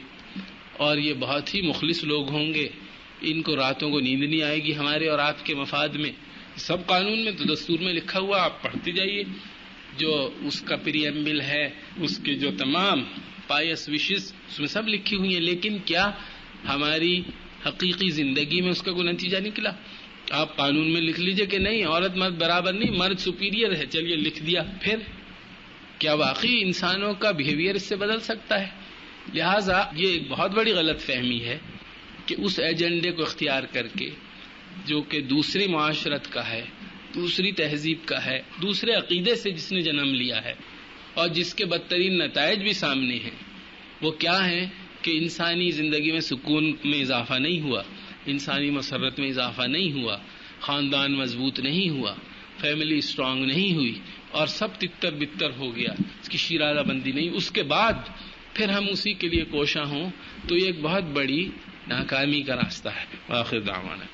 اور یہ بہت ہی مخلص لوگ ہوں گے، ان کو راتوں کو نیند نہیں آئے گی ہمارے اور آپ کے مفاد میں۔ سب قانون میں تو دستور میں لکھا ہوا، آپ پڑھتے جائیے، جو اس کا پریمبل ہے، اس کے جو تمام پائس وشز اس میں سب لکھی ہوئی ہیں، لیکن کیا ہماری حقیقی زندگی میں اس کا کوئی نتیجہ نکلا؟ آپ قانون میں لکھ لیجئے کہ نہیں، عورت مرد برابر نہیں، مرد سپیریئر ہے، چلیے لکھ دیا، پھر کیا واقعی انسانوں کا بیہیویئر اس سے بدل سکتا ہے؟ لہٰذا یہ ایک بہت بڑی غلط فہمی ہے کہ اس ایجنڈے کو اختیار کر کے جو کہ دوسری معاشرت کا ہے، دوسری تہذیب کا ہے، دوسرے عقیدے سے جس نے جنم لیا ہے اور جس کے بدترین نتائج بھی سامنے ہیں، وہ کیا ہیں کہ انسانی زندگی میں سکون میں اضافہ نہیں ہوا، انسانی مسرت میں اضافہ نہیں ہوا، خاندان مضبوط نہیں ہوا، فیملی اسٹرانگ نہیں ہوئی اور سب تتر بتر ہو گیا، اس کی شیرازہ بندی نہیں، اس کے بعد پھر ہم اسی کے لیے کوشاں ہوں تو یہ ایک بہت بڑی ناکامی کا راستہ ہے۔ آخر دعوانا